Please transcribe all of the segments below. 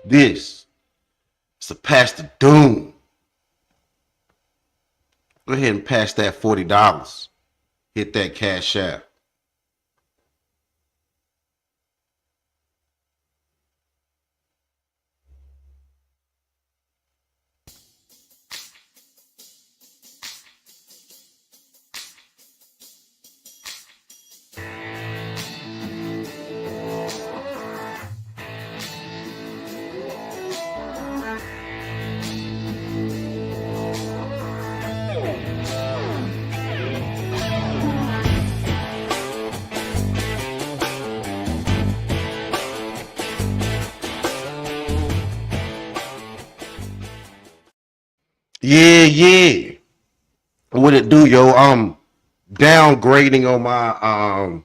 This is a Pastor Doom. Go ahead and pass that $40. Hit that cash app. Yeah. What it do, yo? I'm downgrading on my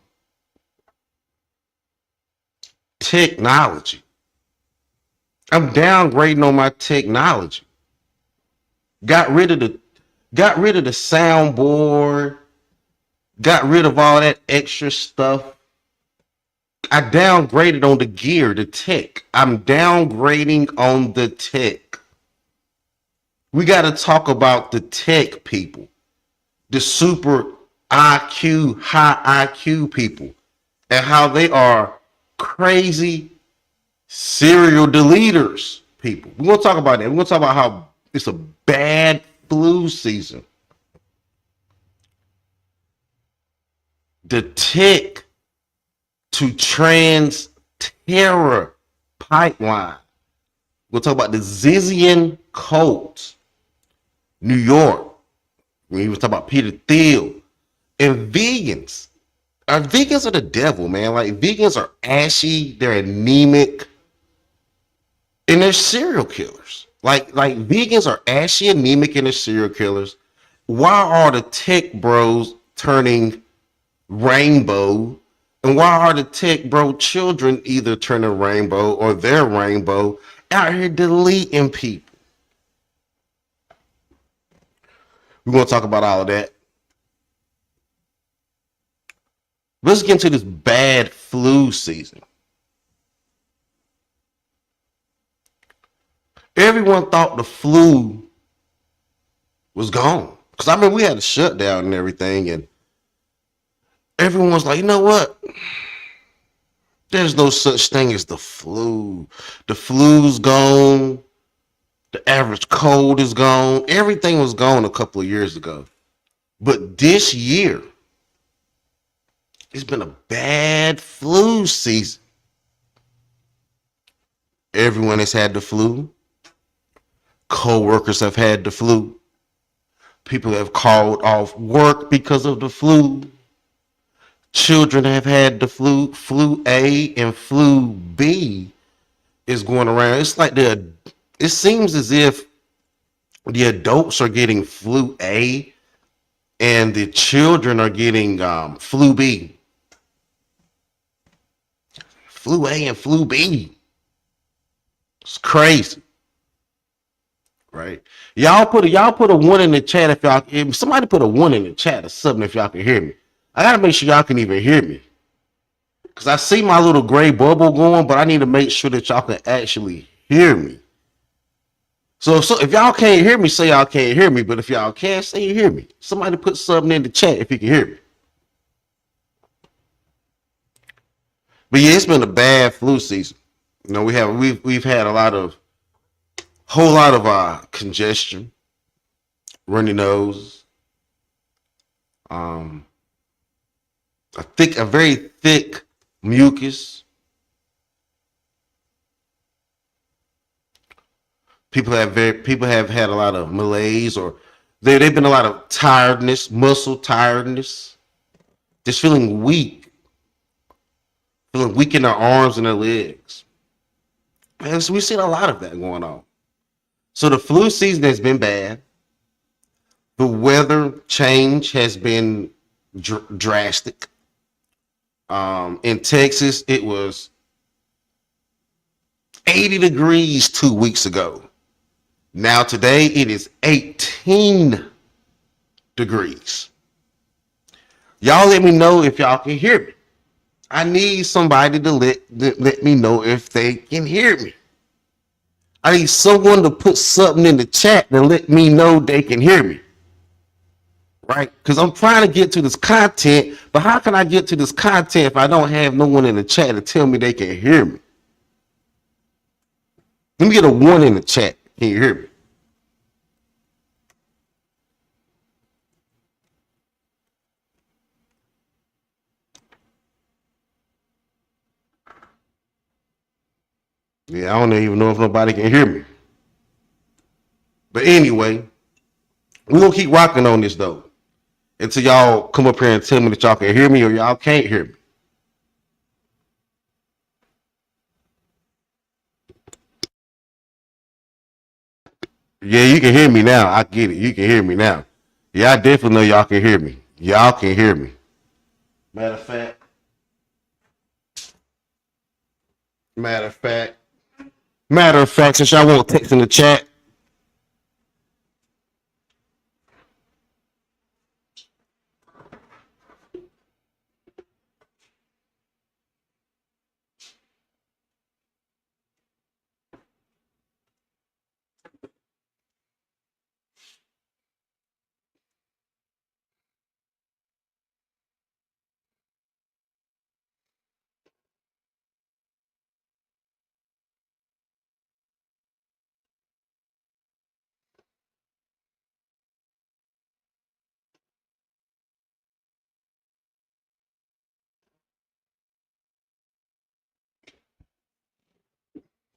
technology. I'm downgrading on my technology. Got rid of the soundboard. Got rid of all that extra stuff. I downgraded on the gear, the tech. I'm downgrading on the tech. We got to talk about the tech people, the super IQ, high IQ people, and how they are crazy serial deleters people. We're going to talk about that. We're going to talk about how it's a bad flu season. The tech to trans terror pipeline. We'll talk about the Zizian cult, New York. We even talk about Peter Thiel and vegans. Vegans are the devil, man. Like, vegans are ashy, they're anemic, and they're serial killers. Like vegans are ashy, anemic, and they're serial killers. Why are the tech bros turning rainbow? And why are the tech bro children either turning rainbow or they're rainbow out here deleting people? We're going to talk about all of that. Let's get into this bad flu season. Everyone thought the flu was gone. Because I mean, we had a shutdown and everything, and everyone was like, you know what? There's no such thing as the flu. The flu's gone. The average cold is gone. Everything was gone a couple of years ago. But this year, it's been a bad flu season. Everyone has had the flu. Co-workers have had the flu. People have called off work because of the flu. Children have had the flu. Flu A and flu B is going around. It's like it seems as if the adults are getting flu A and the children are getting flu B. Flu A and flu B. It's crazy. Right? Y'all put a one in the chat if somebody put a one in the chat or something if y'all can hear me. I gotta make sure y'all can even hear me. Cause I see my little gray bubble going, but I need to make sure that y'all can actually hear me. So if y'all can't hear me, say y'all can't hear me. But if y'all can, say you hear me. Somebody put something in the chat if you can hear me. But yeah, it's been a bad flu season. You know, we've had a whole lot of congestion, runny nose, a very thick mucus. People have had a lot of malaise, or they've been a lot of tiredness, muscle tiredness, just feeling weak in their arms and their legs. And so we've seen a lot of that going on. So the flu season has been bad. The weather change has been drastic. In Texas, it was 80 degrees 2 weeks ago. Now today it is 18 degrees. Y'all let me know if y'all can hear me. I need somebody to let me know if they can hear me. I need someone to put something in the chat to let me know they can hear me. Right? Because I'm trying to get to this content, but how can I get to this content if I don't have no one in the chat to tell me they can hear me? Let me get a 1 in the chat. Can you hear me? Yeah, I don't even know if nobody can hear me. But anyway, we're going to keep rocking on this, though, until y'all come up here and tell me that y'all can hear me or y'all can't hear me. Yeah, you can hear me now. I get it. You can hear me now. Yeah, I definitely know y'all can hear me. Y'all can hear me. Matter of fact, matter of fact, matter of fact, since y'all won't text in the chat,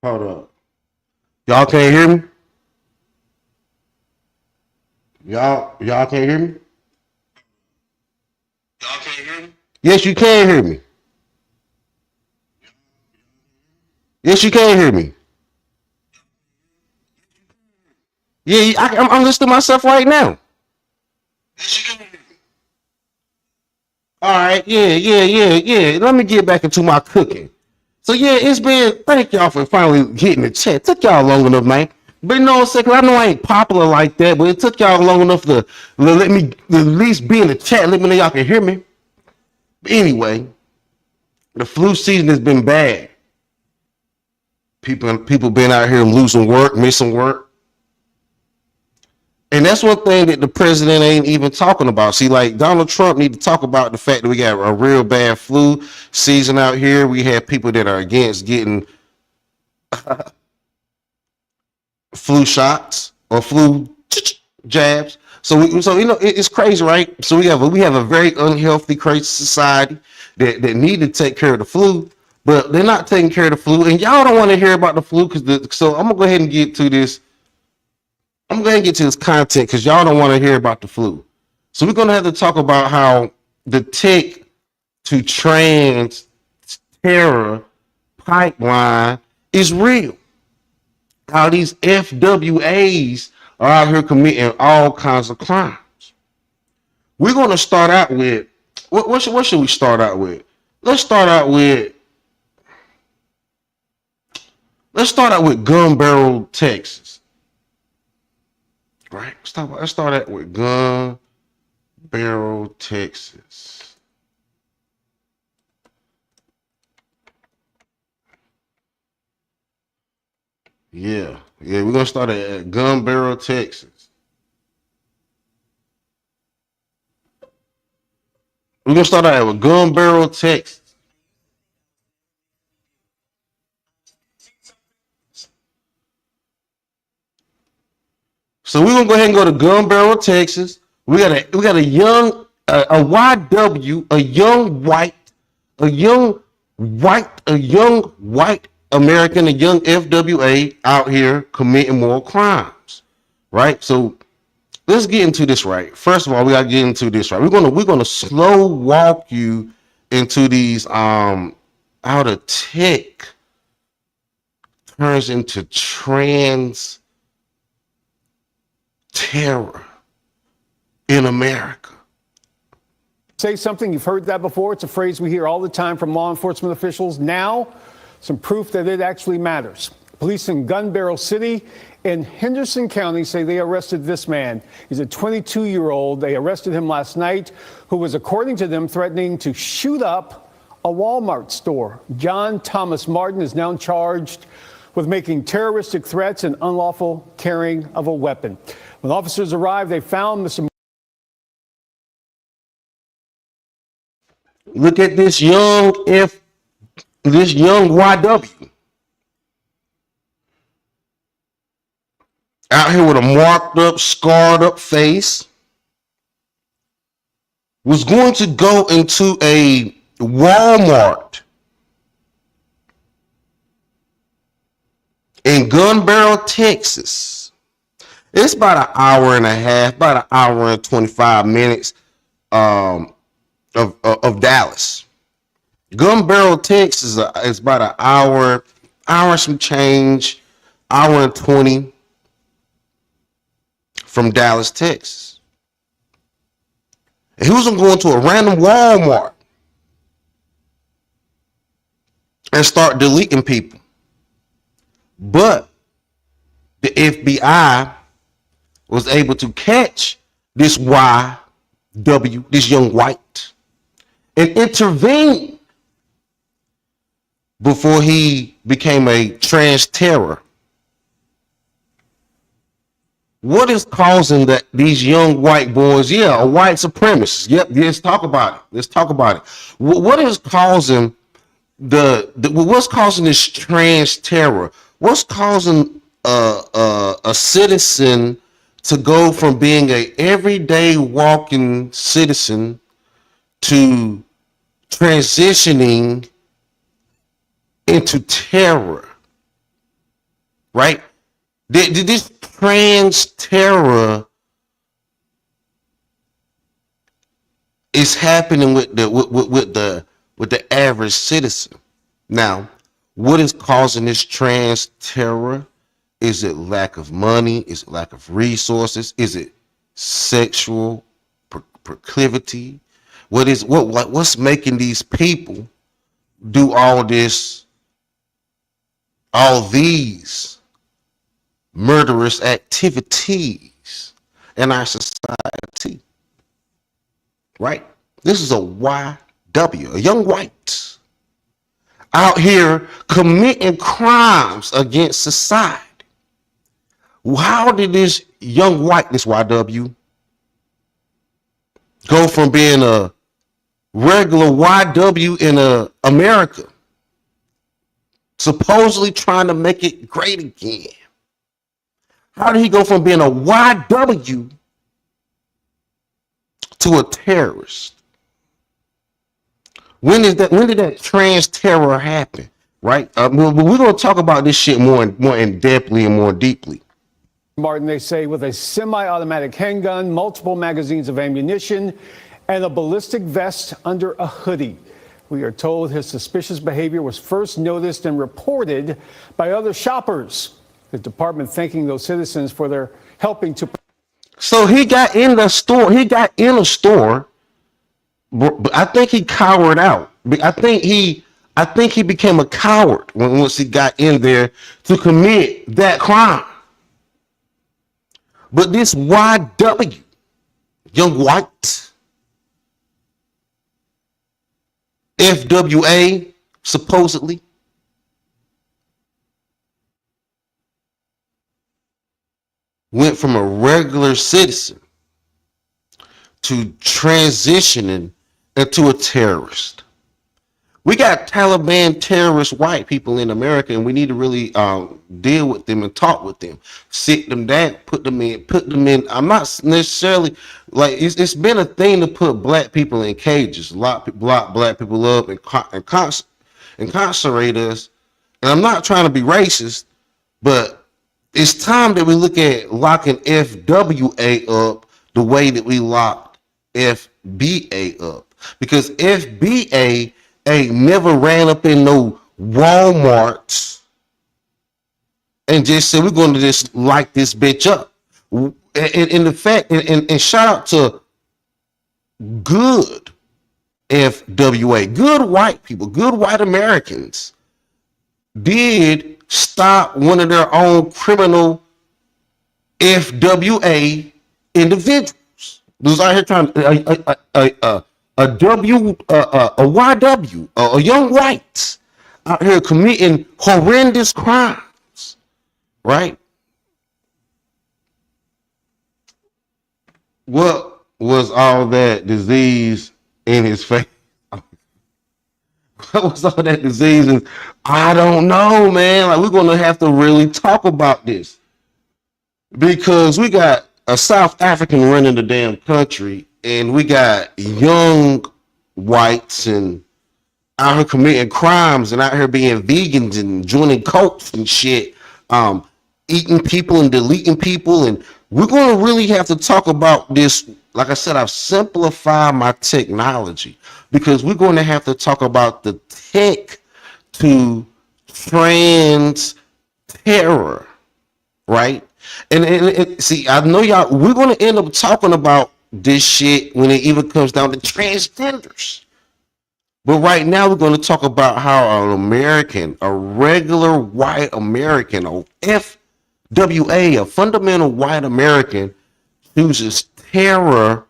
hold up. Y'all can't hear me? Y'all can't hear me? Y'all can't hear me? Yes, you can hear me. Yes, you can hear me. Yeah, I'm listening to myself right now. Yes, you can hear me. All right, yeah. Let me get back into my cooking. So yeah, it's been, thank y'all for finally getting the chat. Took y'all long enough, man. But you know what I'm saying? I know I ain't popular like that, but it took y'all long enough to let me at least be in the chat. Let me know y'all can hear me. But anyway, the flu season has been bad. People been out here losing work, missing work. And that's one thing that the president ain't even talking about. See, like Donald Trump need to talk about the fact that we got a real bad flu season out here. We have people that are against getting flu shots or flu jabs. So you know it's crazy, right? So we have a very unhealthy, crazy society that need to take care of the flu, but they're not taking care of the flu, and y'all don't want to hear about the flu so I'm gonna go ahead and get to this. I'm going to get to this content because y'all don't want to hear about the flu. So we're going to have to talk about how the tech to trans terror pipeline is real. How these FWAs are out here committing all kinds of crimes. We're going to start out with, what should we start out with? Let's start out with Gun Barrel, Texas. Right? Let's start out with Gun Barrel, Texas. Yeah, we're gonna start at Gun Barrel, Texas. We're gonna start out with Gun Barrel, Texas. So we're gonna go ahead and go to Gun Barrel, Texas. We got a young a YW, a young white American, a young FWA out here committing more crimes, right? So let's get into this right. First of all, we gotta get into this right. We're gonna slow walk you into these how the tech turns into trans terror in America. Say something, you've heard that before. It's a phrase we hear all the time from law enforcement officials. Now, some proof that it actually matters. Police in Gun Barrel City in Henderson County say they arrested this man. He's a 22-year-old. They arrested him last night, who was, according to them, threatening to shoot up a Walmart store. John Thomas Martin is now charged with making terroristic threats and unlawful carrying of a weapon. When officers arrived, they found Mr. Look at this young YW out here with a marked up, scarred up face. Was going to go into a Walmart in Gun Barrel, Texas. It's about an hour and a half, about an hour and 25 minutes of Dallas. Gun Barrel, Texas is about an hour some change, hour and 20 from Dallas, Texas. And he was going to a random Walmart and start deleting people. But the FBI was able to catch this YW, this young white, and intervene before he became a trans terror. What is causing these young white boys? Yeah, a white supremacist. Yep, let's talk about it. What is causing what's causing this trans terror? What's causing a citizen to go from being a everyday walking citizen to transitioning into terror? Right? This trans terror is happening with the average citizen. Now, what is causing this trans terror? Is it lack of money? Is it lack of resources? Is it sexual proclivity? What's making these people do all these murderous activities in our society? Right? This is a YW, a young white, out here committing crimes against society. How did this young white, this YW, go from being a regular YW in America, supposedly trying to make it great again? How did he go from being a YW to a terrorist? When did that trans terror happen? Right? We're going to talk about this shit more in depthly and more deeply. Martin, they say, with a semi-automatic handgun, multiple magazines of ammunition, and a ballistic vest under a hoodie. We are told his suspicious behavior was first noticed and reported by other shoppers. The department thanking those citizens for their helping to. So he got in the store. But I think he cowered out. I think he became a coward once he got in there to commit that crime. But this YW, young white, FWA, supposedly, went from a regular citizen to transitioning into a terrorist. We got Taliban terrorist white people in America, and we need to really deal with them and talk with them, sit them down, put them in. I'm not necessarily like it's been a thing to put black people in cages, lock black people up and incarcerate us. And I'm not trying to be racist, but it's time that we look at locking FWA up the way that we locked FBA up, because FBA ain't never ran up in no Walmarts and just said we're going to just light this bitch up. And the fact, and shout out to good FWA, good white people, good white Americans did stop one of their own criminal FWA individuals. Those out here trying a YW, a young white out here committing horrendous crime. right? What was all that disease in his face? What was all that disease? And I don't know, man. Like, we're gonna have to really talk about this because we got a South African running the damn country, and we got young whites and out here committing crimes and out here being vegans and joining cults and shit, eating people and deleting people. And we're going to really have to talk about this. Like I said, I've simplified my technology because we're going to have to talk about the tech to trans terror, right? And see, I know y'all, we're going to end up talking about this shit when it even comes down to transgenders. But right now, we're going to talk about how an American, a regular white American, a FWA, a fundamental white American, chooses terror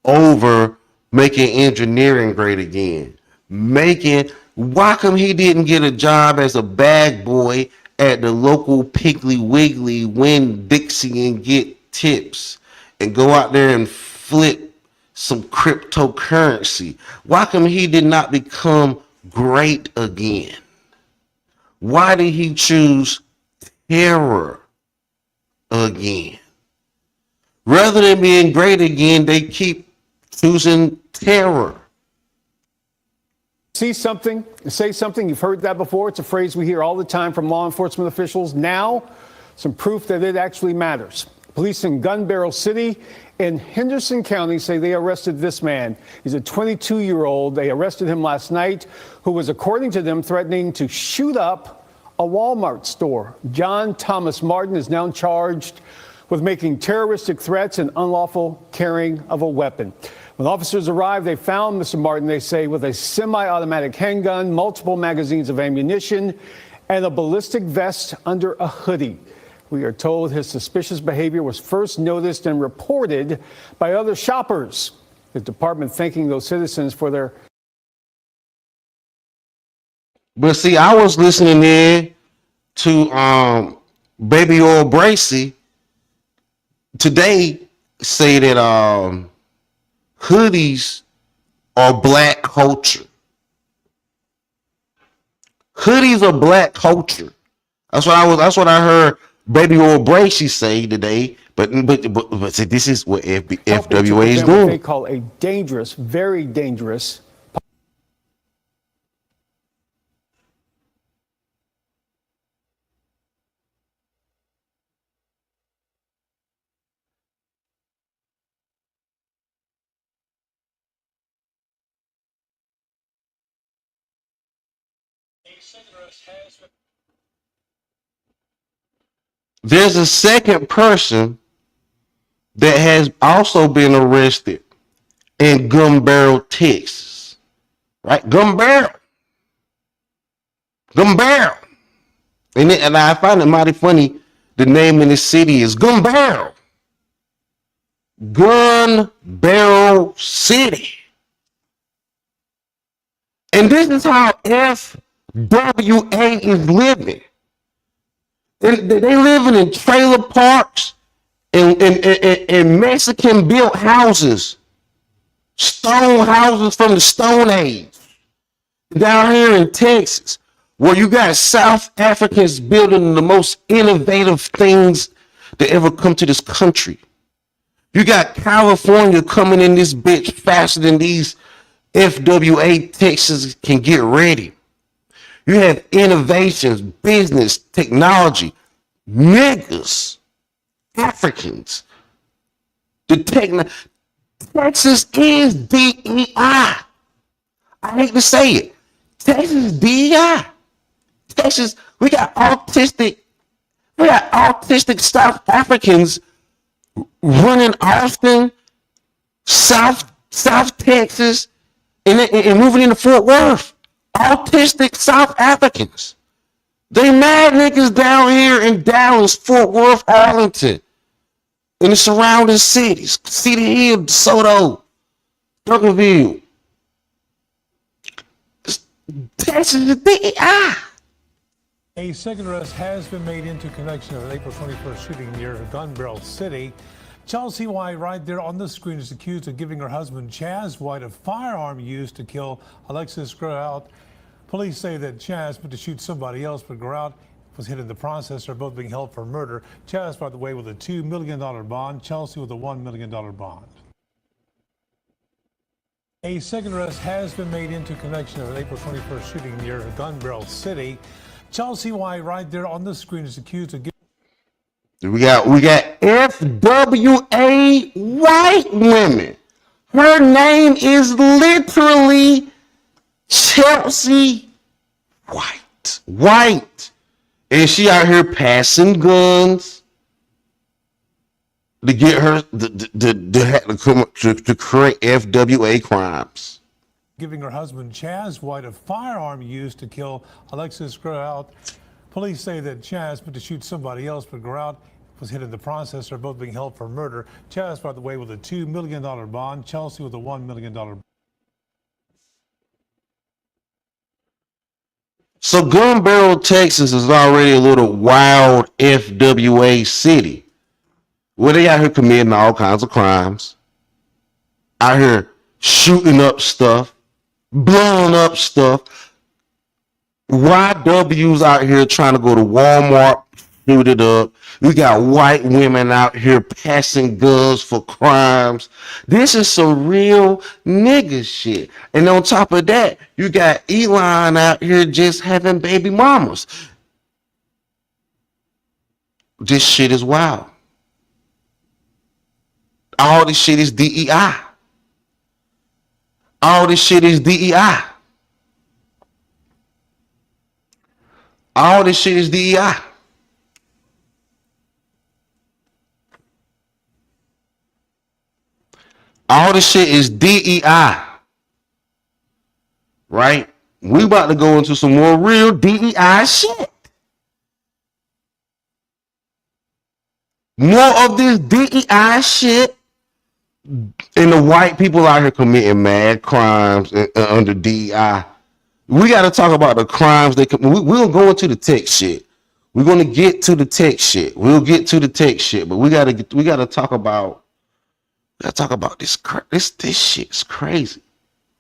over making engineering great again. Why come he didn't get a job as a bag boy at the local Piggly Wiggly, win Dixie and get tips, and go out there and flip some cryptocurrency? Why come he did not become great again? Why did he choose terror again? Rather than being great again, they keep choosing terror. See something, say something. You've heard that before. It's a phrase we hear all the time from law enforcement officials. Now, some proof that it actually matters. Police in Gun Barrel City in Henderson County say they arrested this man. He's a 22-year-old. They arrested him last night, who was, according to them, threatening to shoot up a Walmart store. John Thomas Martin is now charged with making terroristic threats and unlawful carrying of a weapon. When officers arrived, they found Mr. Martin, they say, with a semi-automatic handgun, multiple magazines of ammunition, and a ballistic vest under a hoodie. We are told his suspicious behavior was first noticed and reported by other shoppers. The department thanking those citizens for their... But see, I was listening in to Baby Oil Bracy today say that hoodies are black culture. Hoodies are black culture. That's what I heard Baby Oil Bracy say today. But see, this is what FWA is doing. They call a dangerous, very dangerous. There's a second person that has also been arrested in Gun Barrel, Texas. Right? Gun Barrel. And I find it mighty funny. The name in the city is Gun Barrel. Gun Barrel City. And this is how FWA is living. They living in trailer parks and Mexican built houses, stone houses from the Stone Age, down here in Texas, where you got South Africans building the most innovative things that ever come to this country. You got California coming in this bitch faster than these FWA Texas can get ready. You have innovations, business, technology, niggas, Africans. Texas is DEI. I hate to say it. Texas is DEI. Texas, we got autistic South Africans running Austin, South Texas, and moving into Fort Worth. Autistic South Africans. They mad niggas down here in Dallas, Fort Worth, Arlington, and the surrounding cities. Cedar Hill, DeSoto, Duncanville. Texas is DEI. A second arrest has been made into connection of an April 21st shooting near Gun Barrel City. Chelsea White, right there on the screen, is accused of giving her husband Chaz White a firearm used to kill Alexis Grout. Police say that Chaz meant to shoot somebody else, but Grout was hit in the process. They're both being held for murder. Chaz, by the way, with a $2 million bond. Chelsea with a $1 million bond. A second arrest has been made into connection of an April 21st shooting near Gun Barrel City. Chelsea White, right there on the screen, is accused of giving. We got FWA white women. Her name is literally Chelsea White. White. And she out here passing guns to get her to create FWA crimes. Giving her husband Chaz White a firearm used to kill Alexis Grout. Police say that Chaz meant to shoot somebody else, but Grout was hit in the process. They're both being held for murder. Chaz, by the way, with a $2 million bond. Chelsea with a $1 million bond. So Gun Barrel, Texas is already a little wild FWA city where they out here committing all kinds of crimes, out here shooting up stuff, blowing up stuff. YW's out here trying to go to Walmart, shoot it up. We got white women out here passing guns for crimes. This is some real nigga shit. And on top of that, you got Elon out here just having baby mamas. This shit is wild. All this shit is DEI. All this shit is DEI. All this shit is DEI. All this shit is DEI. Right? We about to go into some more real DEI shit. More of this DEI shit. And the white people out here committing mad crimes under DEI. We got to talk about the crimes they commit. We'll go into the tech shit. We're going to get to the tech shit. We'll get to the tech shit, but we got to talk about this shit's crazy.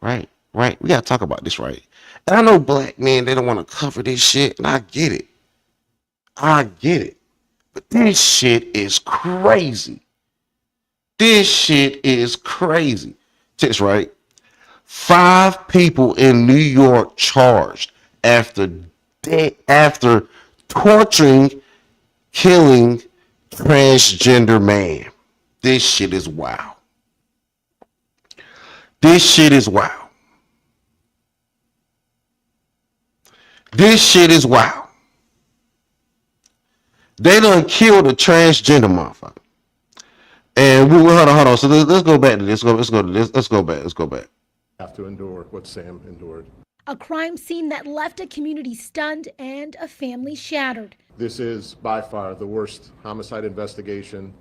Right? We got to talk about this, right? And I know black men, they don't want to cover this shit, and I get it. But this shit is crazy. This shit is crazy. Text, right? 5 people in New York charged after torturing, killing transgender man. This shit is wild. This shit is wild. This shit is wild. They done killed a transgender motherfucker. And hold on. So let's go back to this. Let's go back. Have to endure what Sam endured. A crime scene that left a community stunned and a family shattered. This is by far the worst homicide investigation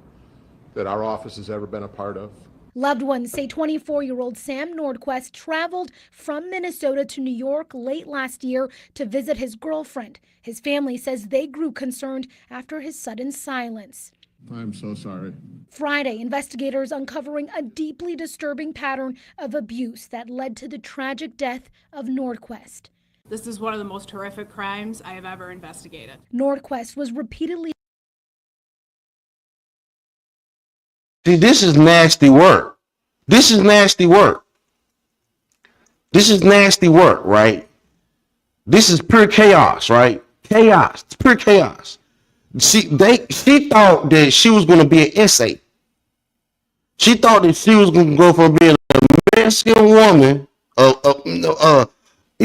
that our office has ever been a part of. Loved ones say 24-year-old Sam Nordquist traveled from Minnesota to New York late last year to visit his girlfriend. His family says they grew concerned after his sudden silence. I'm so sorry. Friday, investigators uncovering a deeply disturbing pattern of abuse that led to the tragic death of Nordquist. This is one of the most horrific crimes I have ever investigated. Nordquist was repeatedly. See, this is nasty work. This is nasty work, right? This is pure chaos, right? Chaos. It's pure chaos. She thought that she was going to be an essay. She thought that she was going to go from being a Mexican woman.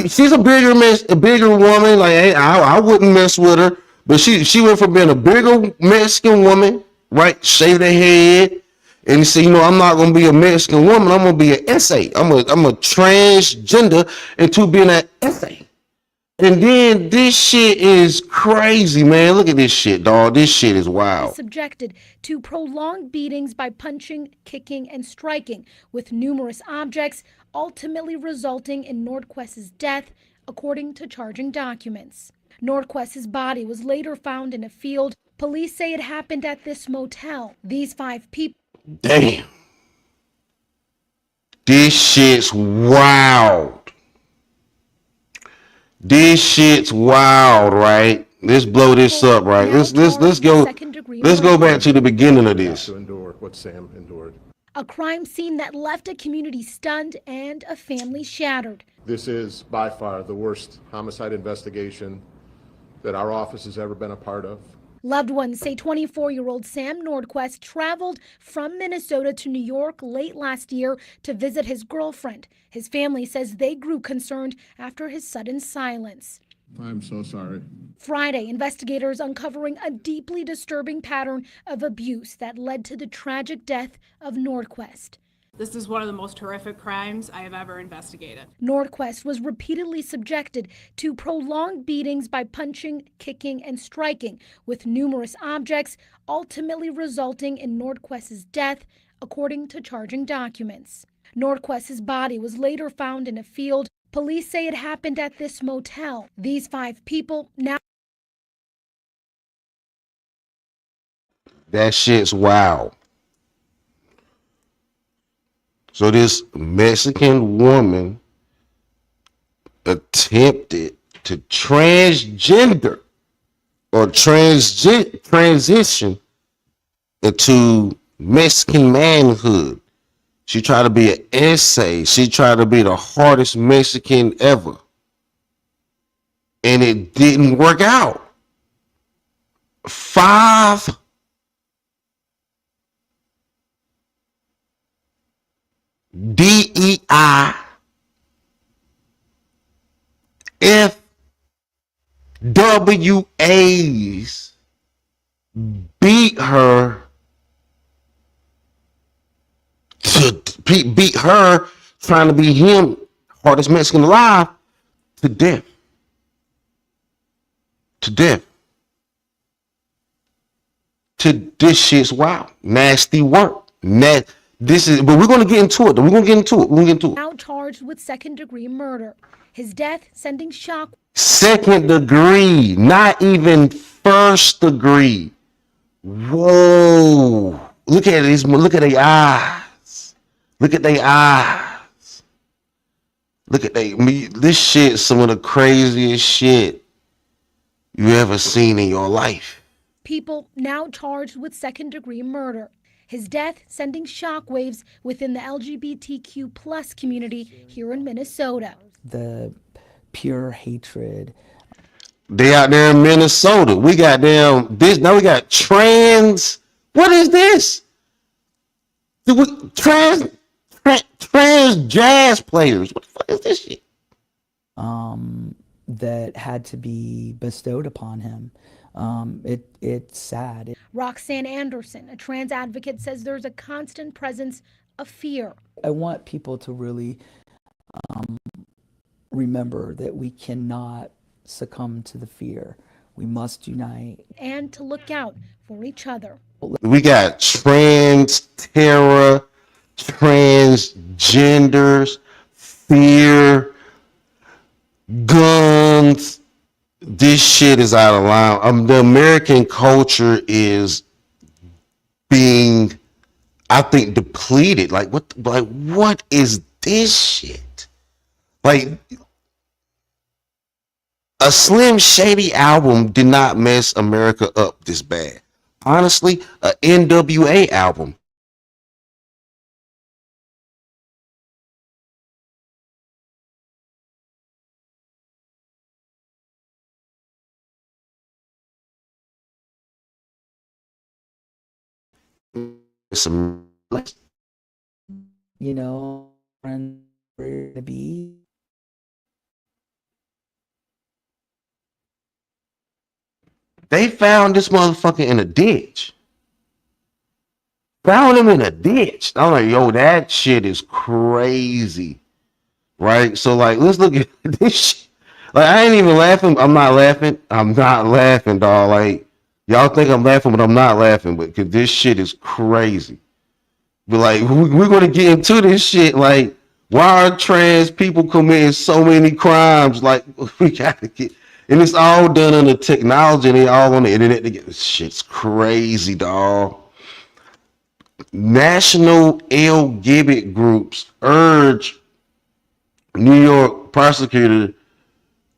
She's a bigger woman. Like, hey, I wouldn't mess with her. But she went from being a bigger Mexican woman, right? Shaved her head, and said, I'm not going to be a Mexican woman. I'm going to be an essay. I'm a transgender into being an essay. And then this shit is crazy, man. Look at this shit, dog. This shit is wild. Subjected to prolonged beatings by punching, kicking, and striking with numerous objects, ultimately resulting in Nordquist's death, according to charging documents. Nordquist's body was later found in a field. Police say it happened at this motel. These 5 people. Damn. This shit's wild. This shit's wild, right? Let's blow this up, right? Let's go back to the beginning of this. To endure what Sam endured. A crime scene that left a community stunned and a family shattered. This is by far the worst homicide investigation that our office has ever been a part of. Loved ones say 24-year-old Sam Nordquist traveled from Minnesota to New York late last year to visit his girlfriend. His family says they grew concerned after his sudden silence. I'm so sorry. Friday, investigators uncovering a deeply disturbing pattern of abuse that led to the tragic death of Nordquist. This is one of the most horrific crimes I have ever investigated. Nordquist was repeatedly subjected to prolonged beatings by punching, kicking, and striking with numerous objects, ultimately resulting in Nordquist's death, according to charging documents. Nordquist's body was later found in a field. Police say it happened at this motel. These 5 people now. That shit's wild. So this Mexican woman attempted to transgender or transition into Mexican manhood. She tried to be an essay. She tried to be the hardest Mexican ever. And it didn't work out. 5 DEI FWAs beat her trying to be him, hardest Mexican alive, to death. This shit's wild. Nasty work. But we're gonna get into it. Now charged with second-degree murder. His death sending shock. Second degree, not even first degree. Whoa! Look at this. Look at their eyes. Look at their eyes. This shit is some of the craziest shit you ever seen in your life. People now charged with second-degree murder. His death sending shockwaves within the LGBTQ plus community here in Minnesota. The pure hatred. They out there in Minnesota. We got this. Now we got trans. What is this? Trans jazz players. What the fuck is this shit? That had to be bestowed upon him. It's sad. Roxanne Anderson, a trans advocate, says there's a constant presence of fear. I want people to really remember that we cannot succumb to the fear. We must unite. And to look out for each other. We got trans terror, transgenders, fear, guns. This shit is out of line. The American culture is being, I think, depleted. Like what is this shit? Like, a Slim Shady album did not mess America up this bad. Honestly, a NWA album. You know, and where to be. They found this motherfucker in a ditch. Found him in a ditch. I'm like, yo, that shit is crazy. Right? So, like, let's look at this shit. Like, I ain't even laughing. I'm not laughing, dog. Like, y'all think I'm laughing, but I'm not laughing. But because this shit is crazy. But, like, we're going to get into this shit. Like, why are trans people committing so many crimes? Like, we got to get... And it's all done on the technology and they all on the internet. This shit's crazy, dog. National LGBT groups urge New York prosecutor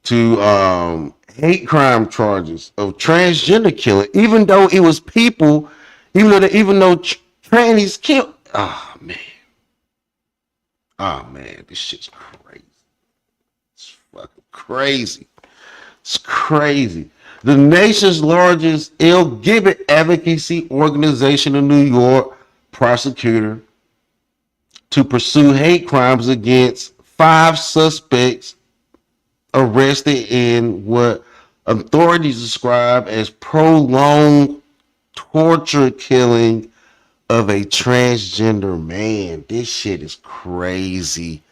to hate crime charges of transgender killing, even though it was people, even though trannies killed. Oh man, this shit's crazy. It's fucking crazy. It's crazy. The nation's largest LGBT advocacy organization in New York prosecutor to pursue hate crimes against 5 suspects arrested in what authorities describe as prolonged torture killing of a transgender man. This shit is crazy.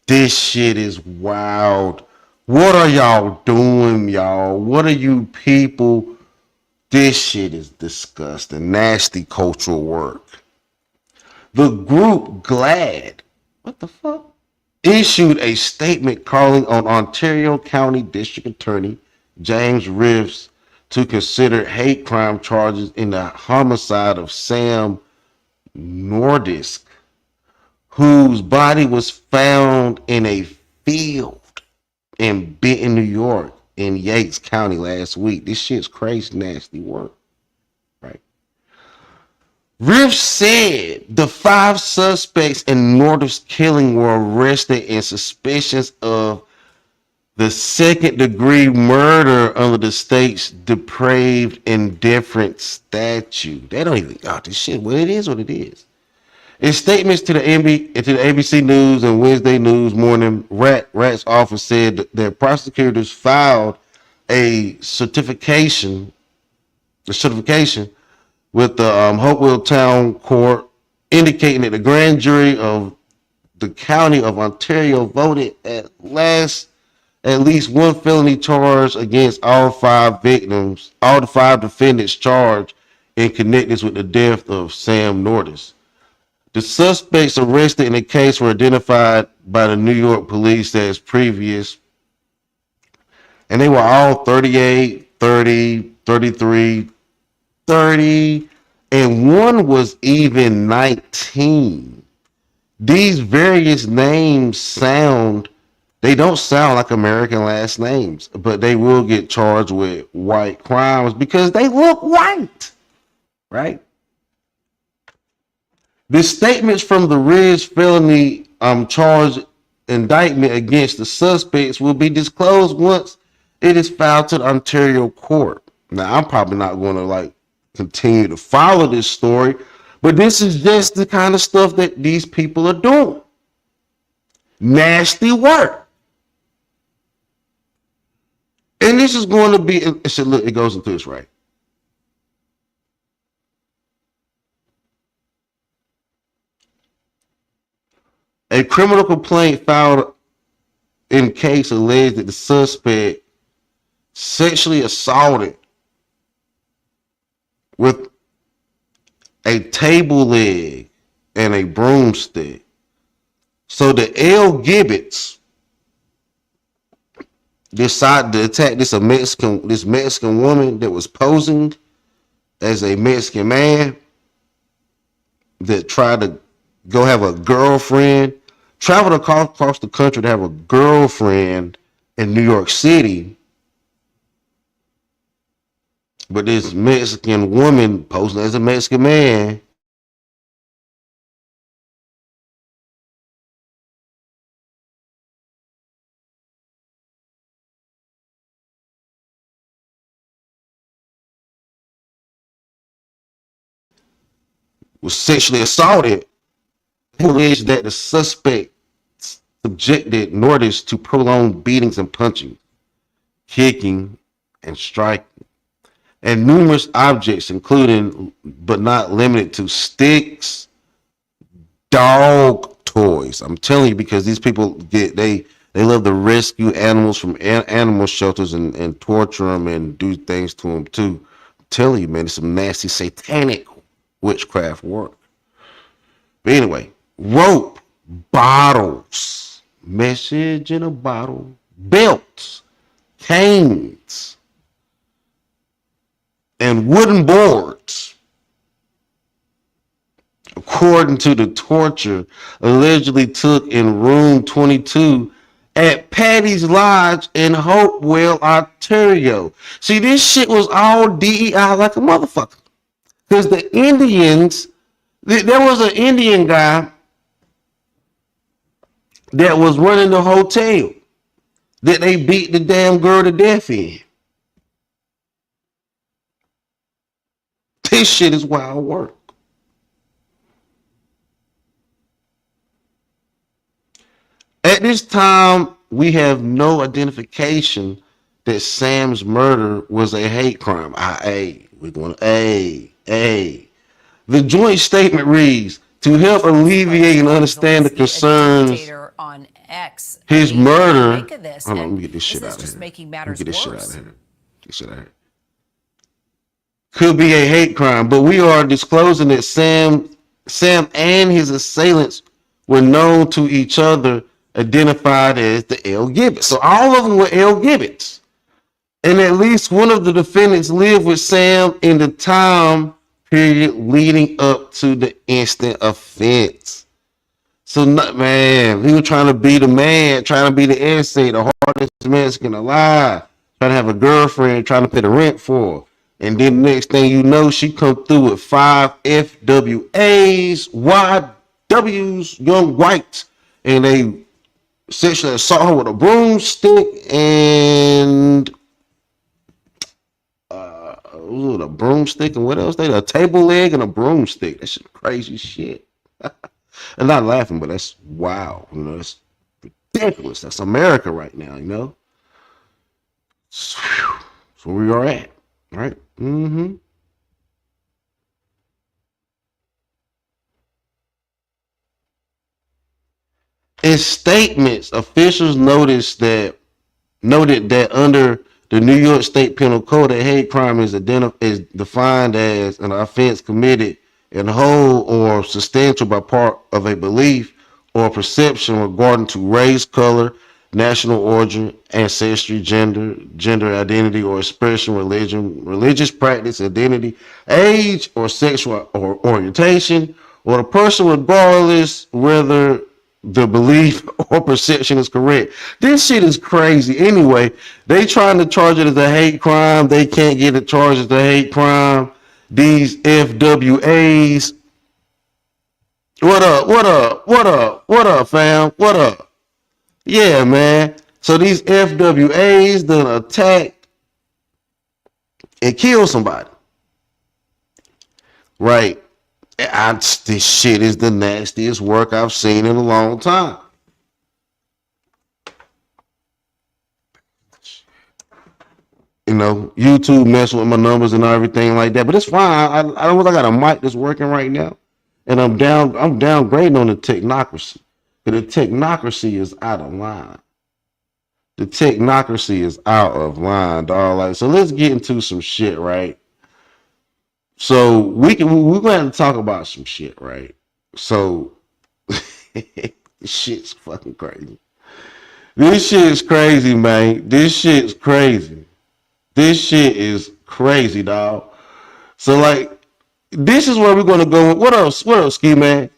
This shit is wild. What are y'all doing, y'all? What are you people? This shit is disgusting. Nasty cultural work. The group GLAD, what the fuck? Issued a statement calling on Ontario County District Attorney James Rives to consider hate crime charges in the homicide of Sam Nordisk, whose body was found in a field in Benton, New York, in Yates County last week. This shit's crazy, nasty work, right? Riff said the 5 suspects in Nordisk's killing were arrested in suspicions of the 2nd-degree murder under the state's depraved indifference statute. They don't even, this shit, well, it is what it is. In statements to the ABC News and Wednesday News Morning, Rat's office said that prosecutors filed a certification with the Hopewell Town Court, indicating that the grand jury of the County of Ontario voted at least one felony charge against all the 5 defendants charged in connection with the death of Sam Nordisk. The suspects arrested in the case were identified by the New York police as previous, and they were all 38, 30, 33, 30, and one was even 19. These various names they don't sound like American last names, but they will get charged with white crimes because they look white, right? The statements from the Ridge felony charge indictment against the suspects will be disclosed once it is filed to the Ontario court. Now, I'm probably not going to continue to follow this story, but this is just the kind of stuff that these people are doing. Nasty work. And this is going to be, it goes into this, right? A criminal complaint filed in case alleged that the suspect sexually assaulted with a table leg and a broomstick. So the L. Gibbets decided to attack this Mexican woman that was posing as a Mexican man that tried to go have a girlfriend, traveled across the country to have a girlfriend in New York City. But this Mexican woman posing as a Mexican man was sexually assaulted. He alleged that the suspect subjected Nordisk to prolonged beatings and punching, kicking, and striking, and numerous objects, including but not limited to sticks, dog toys. I'm telling you, because these people they love to rescue animals from animal shelters and torture them and do things to them too. I'm telling you, man, it's some nasty satanic witchcraft work. But anyway, rope, bottles, message in a bottle, belts, canes, and wooden boards, according to the torture allegedly took in room 22 at Patty's Lodge in Hopewell, Ontario. See, this shit was all DEI like a motherfucker. Because the Indians, there was an Indian guy that was running the hotel that they beat the damn girl to death in. This shit is wild work. At this time, we have no identification that Sam's murder was a hate crime. We're going The joint statement reads, to help alleviate and understand the concerns on X. his murder. Hold on, let me get this shit out of just here. making Let me matters get this shit out worse. of here. Get this shit out of here. Could be a hate crime, but we are disclosing that Sam and his assailants were known to each other, identified as the L. Gibbets. So all of them were L. Gibbets. And at least one of the defendants lived with Sam in the time period leading up to the instant offense. So, man, he was trying to be the man, trying to be the essay, the hardest Mexican alive, trying to have a girlfriend, trying to pay the rent for her. And then the next thing you know, she come through with 5 FWAs, YWs, young whites, and they sexually assault her with a broomstick and a broomstick and what else? They a table leg and a broomstick. That's crazy shit. I'm not laughing, but that's wow. You know, that's ridiculous. That's America right now. You know, so where we are at, right? Mm-hmm. In statements, officials noted that under the New York State Penal Code, a hate crime is defined as an offense committed in whole or substantial by part of a belief or perception regarding to race, color, national origin, ancestry, gender identity or expression, religion, religious practice, identity, age, or sexual or orientation, or the person regardless whether the belief or perception is correct. This shit is crazy. Anyway, they trying to charge it as a hate crime. They can't get it charged as a hate crime. These FWAs. What up, fam? What up? Yeah, man. So these FWAs done attacked and killed somebody. Right. This shit is the nastiest work I've seen in a long time. You know, YouTube messing with my numbers and everything like that, but it's fine. I got a mic that's working right now, and I'm downgrading on the technocracy. The technocracy is out of line. The technocracy is out of line, dog. Like, so let's get into some shit, right? So we're going to talk about some shit, right? So this shit's fucking crazy. This shit is crazy, man. This shit is crazy. This shit is crazy, dog. So like, this is where we're going to go. What else, Ski Man?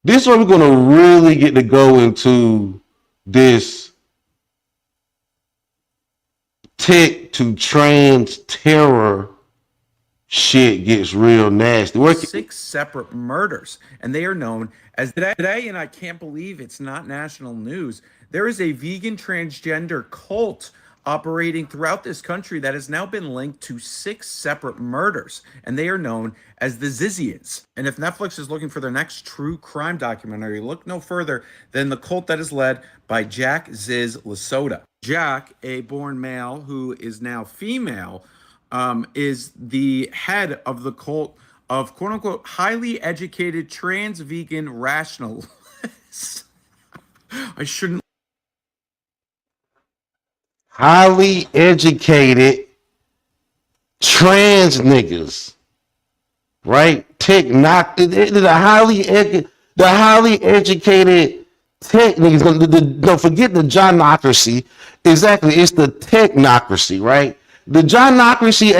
This is where we're going to really get to go into this tech to trans terror shit gets real nasty. 6 separate murders, and they are known as today, and I can't believe it's not national news. There is a vegan transgender cult operating throughout this country that has now been linked to 6 separate murders, and they are known as the Zizians. And if Netflix is looking for their next true crime documentary, look no further than the cult that is led by Jack Ziz Lasota. Jack, a born male who is now female, is the head of the cult of quote-unquote highly educated trans vegan rationalists. I shouldn't. Highly educated trans niggas, right? The highly educated tech niggas. Don't forget the johnocracy. Exactly, it's the technocracy, right? The johnocracy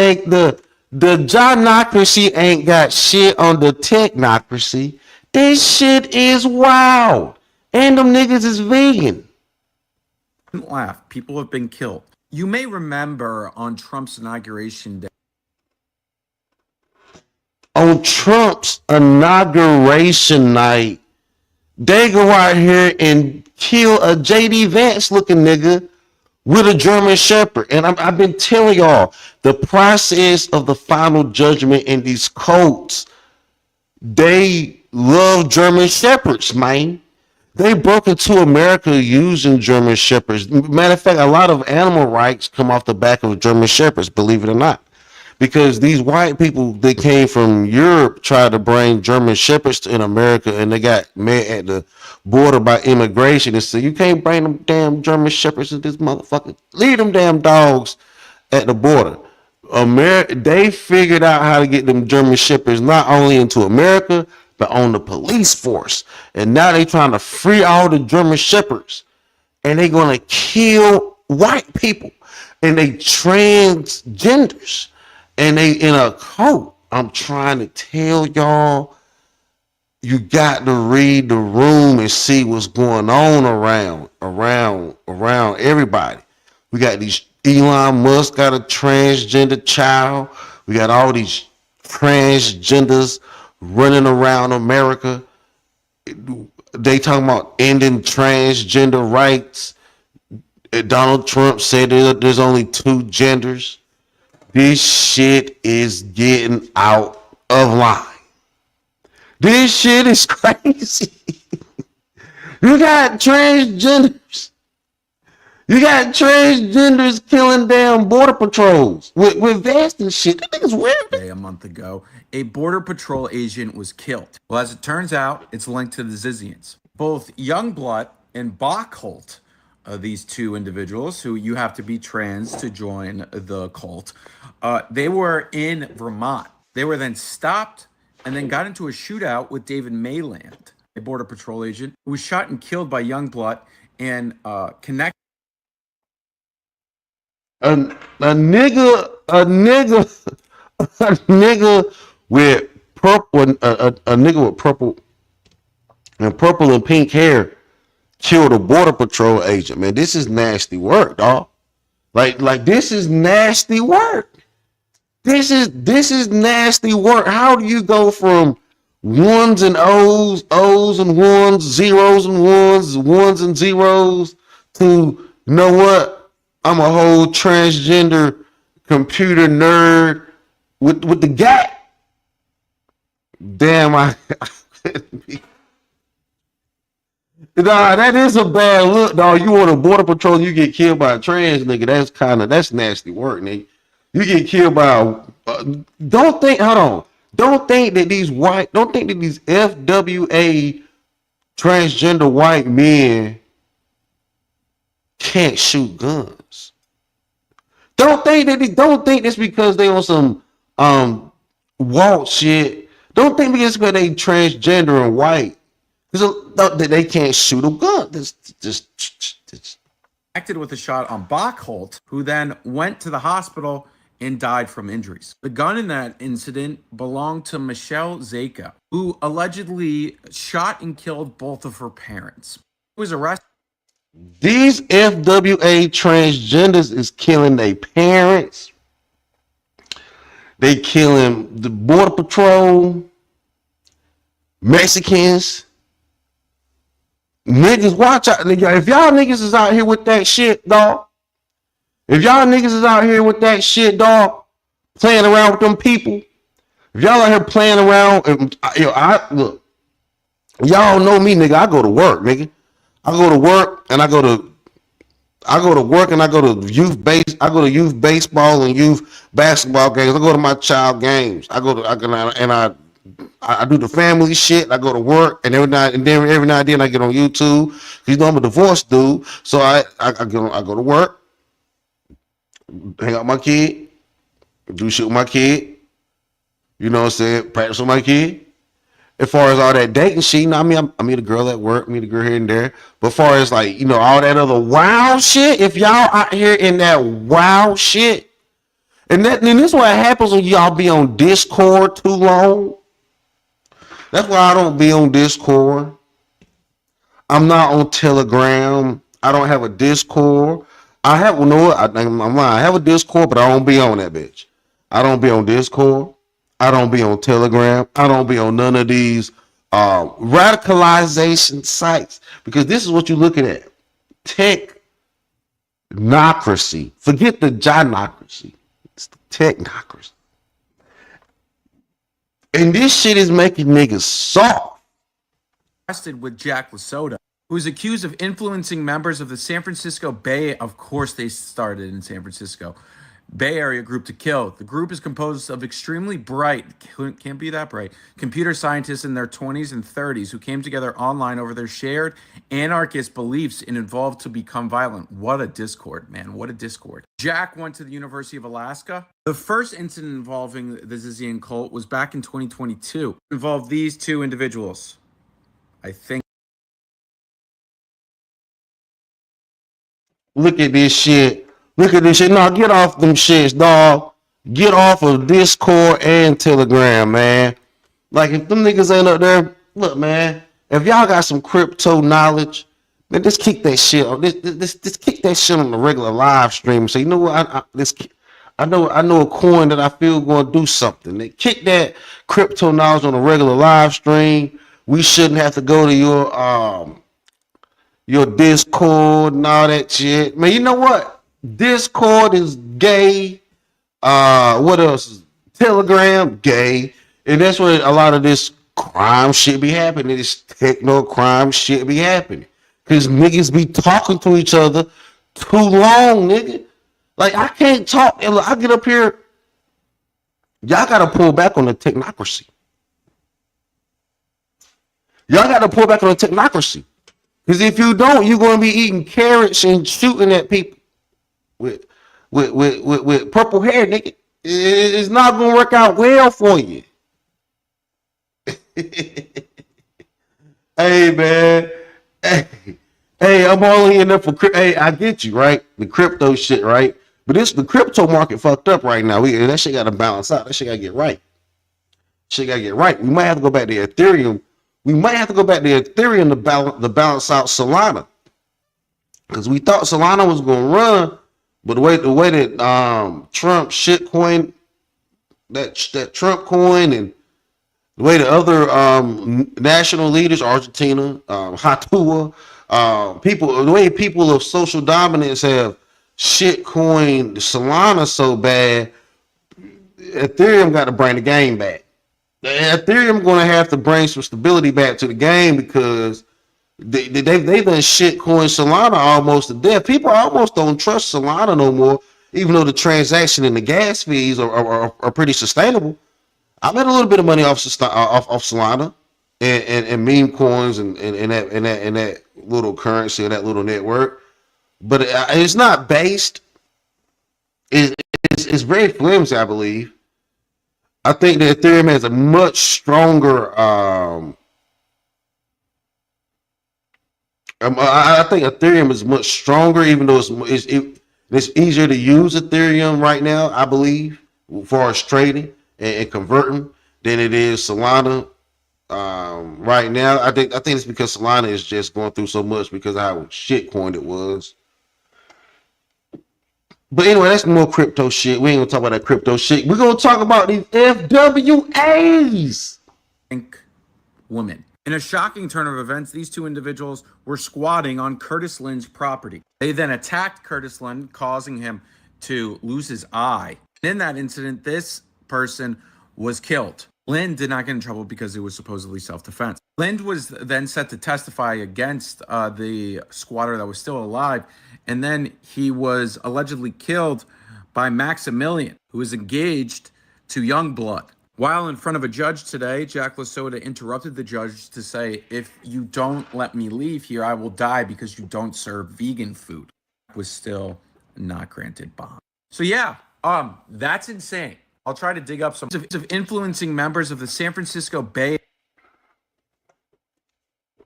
ain't got shit on the technocracy. This shit is wild, and them niggas is vegan. Don't laugh. People have been killed. You may remember on Trump's inauguration day. On Trump's inauguration night, they go out here and kill a JD Vance looking nigga with a German Shepherd. And I've been telling y'all, the process of the final judgment in these courts, they love German Shepherds, man. They broke into America using German Shepherds. Matter of fact, a lot of animal rights come off the back of German Shepherds, believe it or not. Because these white people that came from Europe tried to bring German Shepherds in America, and they got met at the border by immigration and said, you can't bring them damn German Shepherds to this motherfucker. Leave them damn dogs at the border. They figured out how to get them German Shepherds not only into America, but on the police force. And now they trying to free all the German Shepherds. And they going to kill white people. And they transgenders. And they in a cult. I'm trying to tell y'all, you got to read the room and see what's going on around everybody. We got these, Elon Musk got a transgender child. We got all these transgenders running around America. They talking about ending transgender rights. Donald Trump said that there's only two genders. This shit is getting out of line. This shit is crazy. You got transgenders. You got transgenders killing damn border patrols with vests and shit. That nigga's weird. A month ago, a Border Patrol agent was killed. Well, as it turns out, it's linked to the Zizians. Both Youngblood and Bachholt, these two individuals who you have to be trans to join the cult, they were in Vermont. They were then stopped and then got into a shootout with David Mayland, a Border Patrol agent who was shot and killed by Youngblood and connected. A nigga with purple, a nigga with purple and pink hair killed a Border Patrol agent. Man, this is nasty work, dog. Like this is nasty work. This is nasty work. How do you go from ones and O's and ones, zeros and ones and zeros to, you know what? I'm a whole transgender computer nerd with the gap. Damn, Nah, that is a bad look, dog. You on a Border Patrol, you get killed by a trans nigga. That's nasty work, nigga. You get killed by don't think that these FWA transgender white men can't shoot guns. Don't think it's because they on some Walt shit. Don't think it's because they transgender and white. That they can't shoot a gun. Acted with a shot on Bachholt, who then went to the hospital and died from injuries. The gun in that incident belonged to Michelle Zeka, who allegedly shot and killed both of her parents. He was arrested. These FWA transgenders is killing their parents. They killing the Border Patrol, Mexicans. Niggas, watch out. If y'all niggas is out here with that shit, dog. If y'all niggas is out here with that shit, dog, playing around with them people. If y'all out here playing around, look, y'all know me, nigga. I go to work, nigga. I go to work and I go to youth baseball and youth basketball games. I go to my child games. I do the family shit. I go to work and every now and then I get on YouTube. You know I'm a divorced dude, so I go to work, hang out with my kid, do shit with my kid. You know what I'm saying? Practice with my kid. As far as all that dating shit, you know, I meet a girl at work, meet a girl here and there. But as far as like, you know, all that other wild shit, if y'all out here in that wild shit, and this is what happens when y'all be on Discord too long. That's why I don't be on Discord. I'm not on Telegram. I don't have a Discord. I have I'm lying. I have a Discord, but I don't be on that bitch. I don't be on Discord. I don't be on Telegram. I don't be on none of these radicalization sites, because this is what you're looking at. Technocracy. Forget the gynocracy. It's the technocracy. And this shit is making niggas soft. Arrested with Jack Lasota, who is accused of influencing members of the San Francisco Bay. Of course, they started in San Francisco Bay Area group to kill. The group is composed of extremely bright, can't be that bright, computer scientists in their 20s and 30s who came together online over their shared anarchist beliefs and evolved to become violent. What a discord, man. What a discord. Jack went to the University of Alaska. The first incident involving the Zizian cult was back in 2022. It involved these two individuals. I think. Look at this shit. Look at this shit. No, get off them shits, dog. Get off of Discord and Telegram, man. Like, if them niggas ain't up there, look, man, if y'all got some crypto knowledge, then just kick that shit. Just kick that shit on the regular live stream. So, you know what? I know a coin that I feel going to do something. They kick that crypto knowledge on a regular live stream. We shouldn't have to go to your Discord and all that shit. Man, you know what? Discord is gay. What else? Telegram, gay. And that's where a lot of this crime shit be happening. This techno crime shit be happening. Because niggas be talking to each other too long, nigga. Like, I can't talk. I get up here. Y'all got to pull back on the technocracy. Y'all got to pull back on the technocracy. Because if you don't, you're going to be eating carrots and shooting at people with purple hair, nigga. It's not going to work out well for you. Hey, man. Hey, I'm only in there for crypto. Hey, I get you, right? The crypto shit, right? But the crypto market fucked up right now. That shit got to balance out. That shit got to get right. Shit got to get right. We might have to go back to Ethereum. We might have to go back to Ethereum to balance out Solana, because we thought Solana was going to run, but the way that Trump shitcoin, that Trump coin, and the way the other national leaders, Argentina, Hatua, the way people of social dominance have shitcoined Solana so bad, Ethereum got to bring the game back. Ethereum going to have to bring some stability back to the game, because they've done shitcoin Solana almost to death. People almost don't trust Solana no more, even though the transaction and the gas fees are pretty sustainable. I made a little bit of money off Solana and meme coins and that little currency or that little network, but it's not based. It's very flimsy, I believe. I think that Ethereum has a much stronger. I think Ethereum is much stronger, even though it's easier to use Ethereum right now, I believe, as far as trading and converting, than it is Solana right now. I think it's because Solana is just going through so much because of how shitcoined it was. But anyway, that's more crypto shit. We ain't gonna talk about that crypto shit. We're gonna talk about these FWAs. Woman. In a shocking turn of events, these two individuals were squatting on Curtis Lynn's property. They then attacked Curtis Lynn, causing him to lose his eye. In that incident, this person was killed. Lynn did not get in trouble because it was supposedly self-defense. Lynn was then set to testify against the squatter that was still alive, and then he was allegedly killed by Maximilian, who is engaged to Youngblood. While in front of a judge today, Jack Lasota interrupted the judge to say, "If you don't let me leave here, I will die because you don't serve vegan food." Was still not granted bond. So yeah, that's insane. I'll try to dig up some of influencing members of the San Francisco Bay.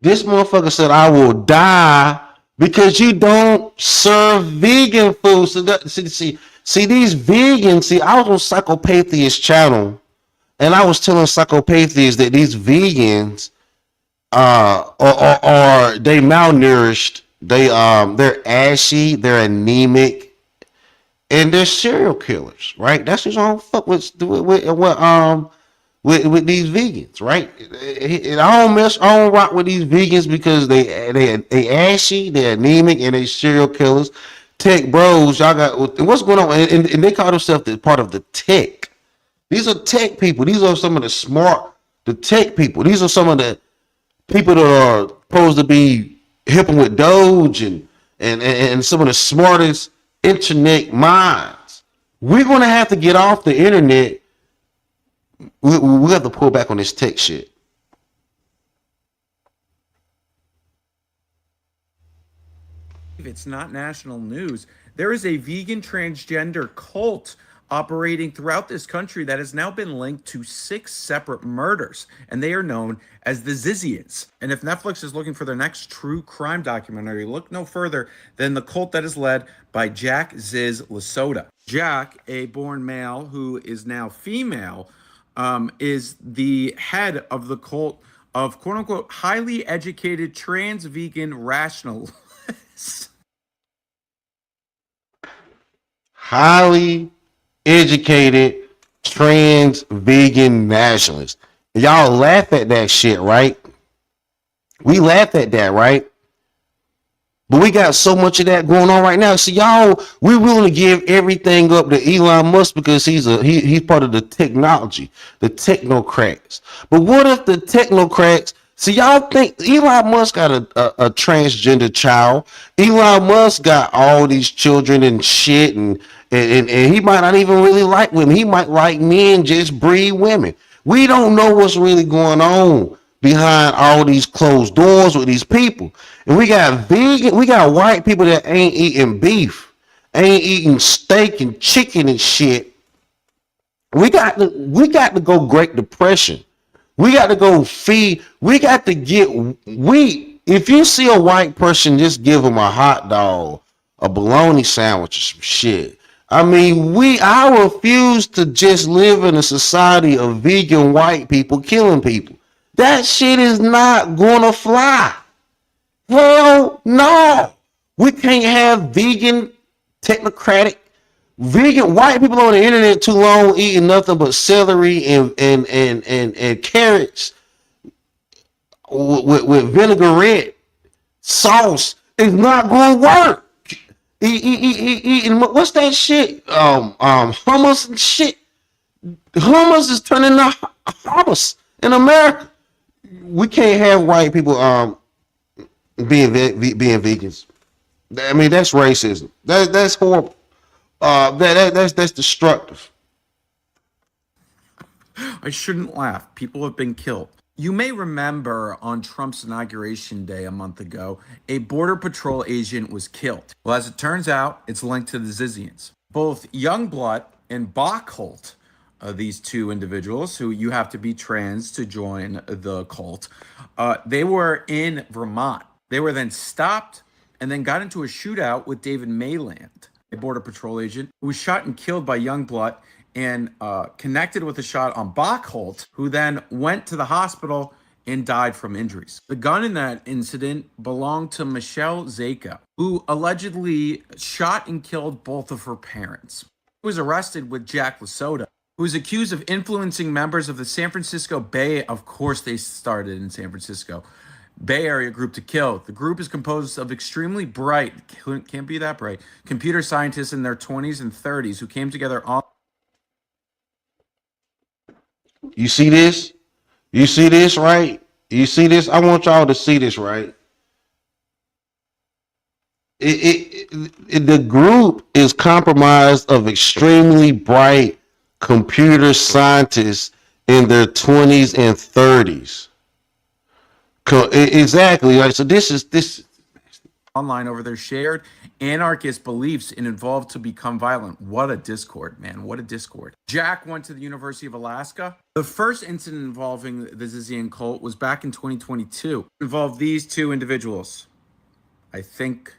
This motherfucker said, I will die because you don't serve vegan food. So see these vegans, I was on Psychopathist channel and I was telling Psychopathist that these vegans are they malnourished, they're ashy, they're anemic, and they're serial killers, right? That's just all fuck with these vegans, right? I don't mess, I don't rock with these vegans because they ashy, they're anemic, and they serial killers. Tech bros, y'all got what's going on, and they call themselves part of the tech. These are tech people. These are some of the tech people. These are some of the people that are supposed to be helping with Doge and some of the smartest internet minds. We're gonna have to get off the internet. We have to pull back on this tech shit. It's not national news. There is a vegan transgender cult operating throughout this country that has now been linked to 6 separate murders, and they are known as the Zizians. And if Netflix is looking for their next true crime documentary, look no further than the cult that is led by Jack Ziz Lasota. Jack, a born male who is now female, is the head of the cult of quote unquote highly educated trans vegan rationalists. Highly educated trans vegan nationalists. Y'all laugh at that shit, right? We laugh at that, right? But we got so much of that going on right now. So y'all, we're willing to give everything up to Elon Musk because he's part of the technology, the technocrats. But what if the technocrats? So y'all think Elon Musk got a transgender child? Elon Musk got all these children and shit, and he might not even really like women. He might like men, just breed women. We don't know what's really going on behind all these closed doors with these people. And we got white people that ain't eating beef, ain't eating steak and chicken and shit. We got to go Great Depression. We got to go feed. We got to get wheat. If you see a white person, just give them a hot dog, a bologna sandwich, or some shit. I mean, I refuse to just live in a society of vegan white people killing people. That shit is not gonna fly. Hell no. We can't have vegan, technocratic, vegan white people on the internet too long eating nothing but celery and carrots with vinaigrette sauce. It's not gonna work. Eating what's that shit? Hummus and shit. Hummus is turning to hummus in America. We can't have white people being vegans. I mean, that's racism. That's horrible. That's destructive. I shouldn't laugh. People have been killed. You may remember on Trump's inauguration day a month ago, a Border Patrol agent was killed. Well, as it turns out, it's linked to the Zizians. Both Youngblood and Bachholt, these two individuals who you have to be trans to join the cult, they were in Vermont. They were then stopped and then got into a shootout with David Mayland, a Border Patrol agent who was shot and killed by Youngblood and connected with a shot on Bachholt, who then went to the hospital and died from injuries. The gun in that incident belonged to Michelle Zeka, who allegedly shot and killed both of her parents. He was arrested with Jack Lasota, who is accused of influencing members of the San Francisco Bay. Of course, they started in San Francisco. Bay Area group to kill. The group is composed of extremely bright, can't be that bright, computer scientists in their 20s and 30s who came together on. You see this? You see this, right? You see this? I want y'all to see this, right? The group is comprised of extremely bright computer scientists in their 20s and 30s. Exactly. Right. So this online over their shared anarchist beliefs and evolved to become violent. What a discord, man. What a discord. Jack went to the University of Alaska. The first incident involving the Zizian cult was back in 2022. It involved these two individuals. I think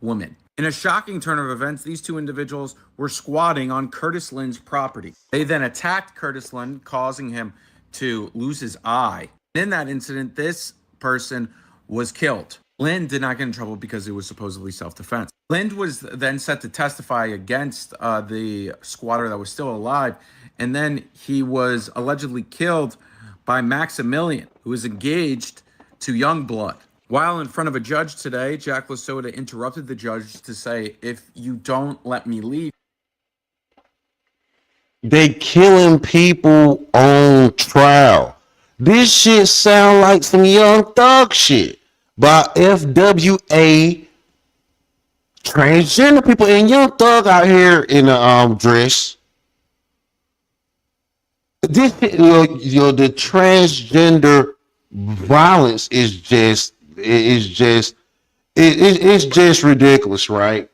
women. In a shocking turn of events, these two individuals were squatting on Curtis Lynn's property. They then attacked Curtis Lynn, causing him to lose his eye. In that incident, this person was killed. Lynn did not get in trouble because it was supposedly self-defense. Lynn was then set to testify against the squatter that was still alive, and then he was allegedly killed by Maximilian, who was engaged to Youngblood. While in front of a judge today, Jack Lasota interrupted the judge to say, if you don't let me leave. They killing people on trial. This shit sound like some Young Thug shit by FWA transgender people, and Young Thug out here in a dress. This the transgender violence is just it's just ridiculous, right?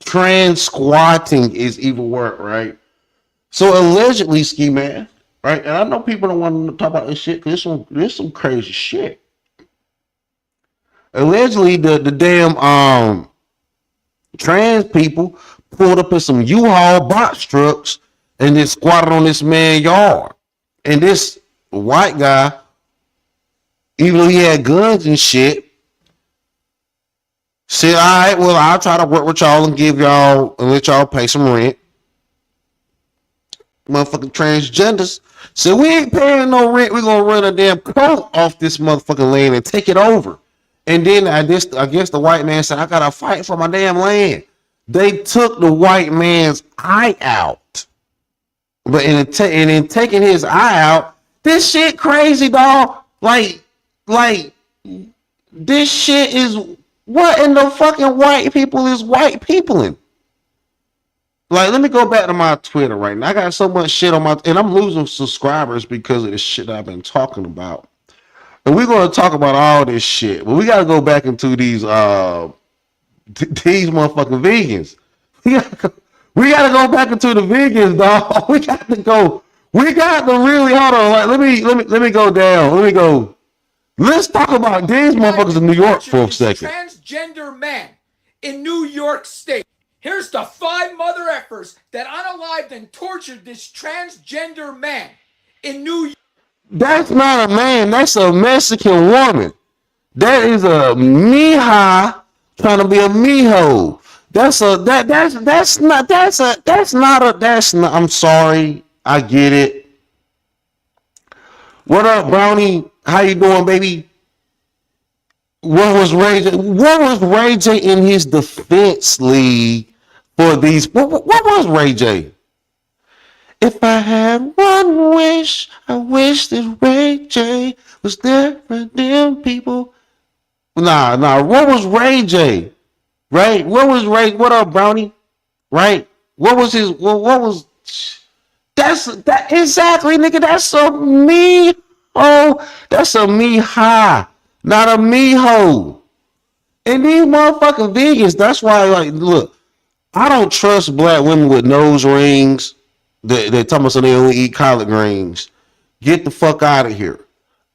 Trans squatting is even worse, right? So allegedly, Ski Man, right? And I know people don't want to talk about this shit because there's some crazy shit. Allegedly, the damn trans people pulled up in some U-Haul box trucks and then squatted on this man's yard. And this white guy, even though he had guns and shit, said, all right, well, I'll try to work with y'all and give y'all and let y'all pay some rent. Motherfucking transgenders said, we ain't paying no rent. We're going to run a damn coat off this motherfucking land and take it over. And then I guess the white man said, I got to fight for my damn land. They took the white man's eye out. But in taking his eye out, this shit crazy, dog. Like, this shit is, what in the fucking white people is white peopling? Like, let me go back to my Twitter right now. I got so much shit on my, and I'm losing subscribers because of the shit I've been talking about. And we're going to talk about all this shit, but we got to go back into these motherfucking vegans. We got to go back into the vegans, dog. We got to really, hold on. Like, let me go down. Let me go. Let's talk about these motherfuckers in New York for a second. Transgender man in New York State. Here's the 5 mother effers that unalived and tortured this transgender man in New York. That's not a man. That's a Mexican woman. That is a mija trying to be a mijo. I'm sorry. I get it. What up, Brownie? How you doing, baby? What was Ray J in his defense league for these? What was Ray J? If I had one wish, I wish that Ray J was there for them people. Nah. What was Ray J? Right? What was Ray? What up, Brownie? Right? What was his? What was? That exactly, nigga. That's a me. Oh, that's a mija, not a mijo. And these motherfucking vegans. That's why, like, look, I don't trust black women with nose rings. They tell me so they only eat collard greens. Get the fuck out of here.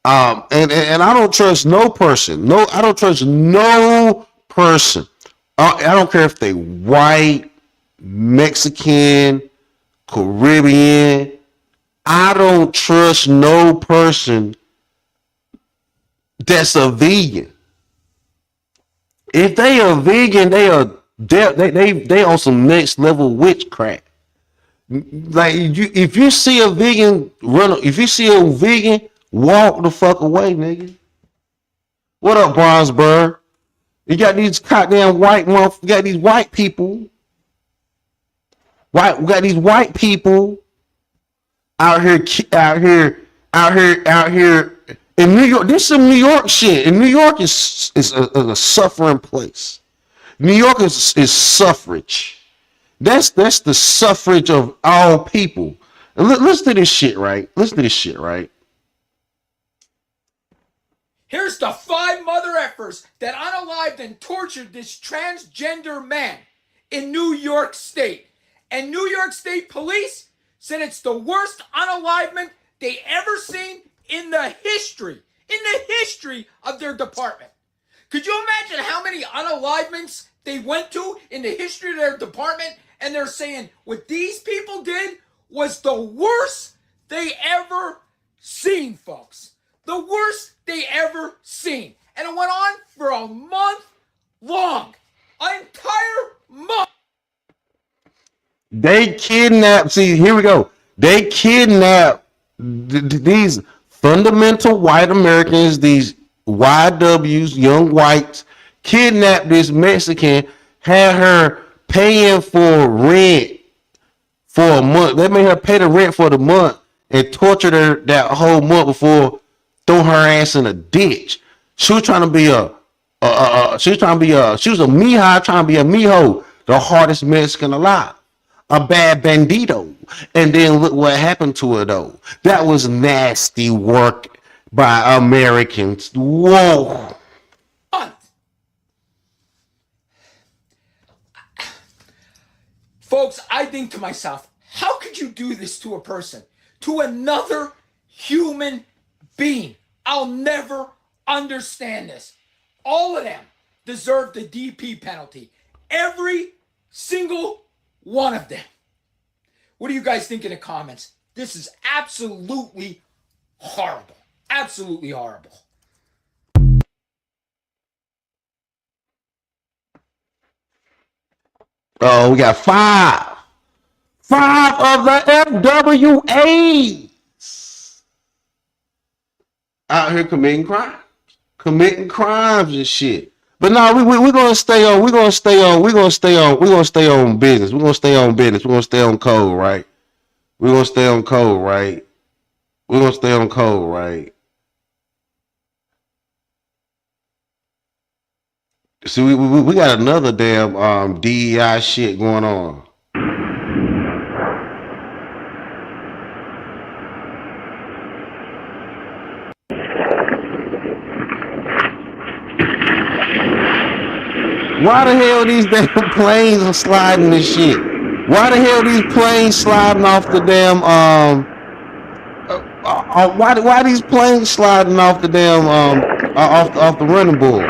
And I don't trust no person. I don't trust no person. I don't care if they white, Mexican, Caribbean. I don't trust no person that's a vegan. If they are vegan, they on some next level witchcraft. Like, if you see a vegan walk the fuck away, nigga. What up, Bronzeberg? You got these goddamn you got these white people. We got these white people out here in New York. This is some New York shit. And New York is a suffering place. New York is suffrage. That's the suffrage of all people. And listen to this shit, right? Here's the 5 mother effers that unalived and tortured this transgender man in New York State. And New York State police said it's the worst unalivement they ever seen in the history of their department. Could you imagine how many unalivements they went to in the history of their department? And they're saying what these people did was the worst they ever seen, folks. The worst they ever seen. And it went on for a month long. An entire month. They kidnapped, see, here we go. They kidnapped these fundamental white Americans, these YWs, young whites, kidnapped this Mexican, had her paying for rent for a month. They made her pay the rent for the month and tortured her that whole month before throwing her ass in a ditch. She was trying to be she was a mija trying to be a mijo, the hardest Mexican alive. A bad bandito. And then look what happened to her though. That was nasty work by Americans. Whoa. Folks, I think to myself, how could you do this to a person? To another human being? I'll never understand this. All of them deserve the DP penalty. Every single one of them. What do you guys think in the comments? This is absolutely horrible. Absolutely horrible. Oh, we got five of the FWAs out here committing crimes and shit. But no, we're gonna stay on business. We're gonna stay on code, right? We're gonna stay on code, right? See, we got another damn DEI shit going on. Why the hell these damn planes are sliding this shit? Why the hell these planes sliding off the damn why these planes sliding off the damn off the running board?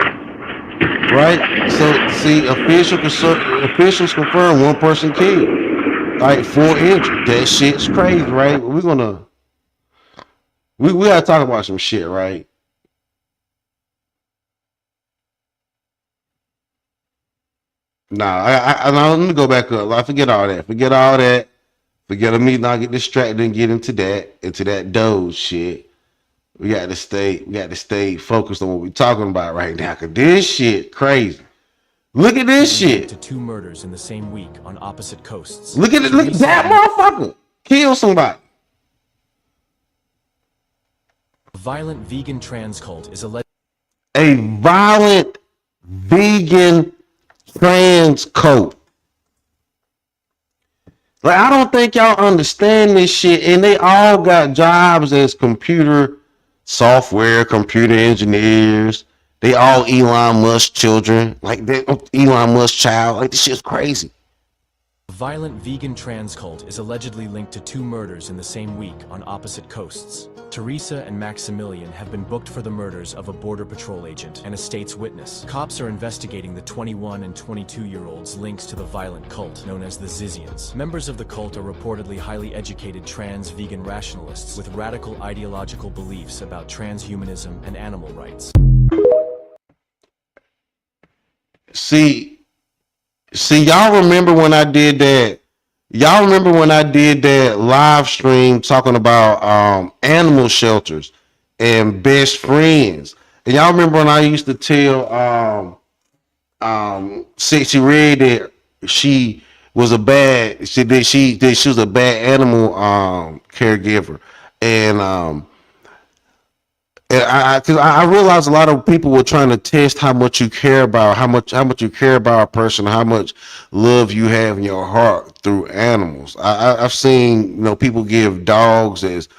Right? So see, officials confirm 1 person killed. Like 4 injured. That shit's crazy, right? We gotta talk about some shit, right? Nah, let me go back up. I forget all that. Forget me not get distracted and get into that Doge shit. We got to stay focused on what we're talking about right now. Cause this shit crazy. Look at this shit. To 2 murders in the same week on opposite coasts. Look at it. Look at that motherfucker. Kill somebody. A violent vegan trans cult is alleged. A violent vegan trans cult. Like, I don't think y'all understand this shit. And they all got jobs as computer software, computer engineers. They all Elon Musk children. Like, they Elon Musk child. Like, this shit's crazy. A violent vegan trans cult is allegedly linked to 2 murders in the same week on opposite coasts. Teresa and Maximilian have been booked for the murders of a Border Patrol agent and a state's witness. Cops are investigating the 21 and 22-year-olds' links to the violent cult known as the Zizians. Members of the cult are reportedly highly educated trans vegan rationalists with radical ideological beliefs about transhumanism and animal rights. See, y'all remember when I did that? Y'all remember when I did that live stream talking about animal shelters and best friends? And y'all remember when I used to tell Sexy Red that she was a bad animal caregiver, and I realized a lot of people were trying to test how much you care about, how much you care about a person, how much love you have in your heart through animals. I've seen, people give dogs as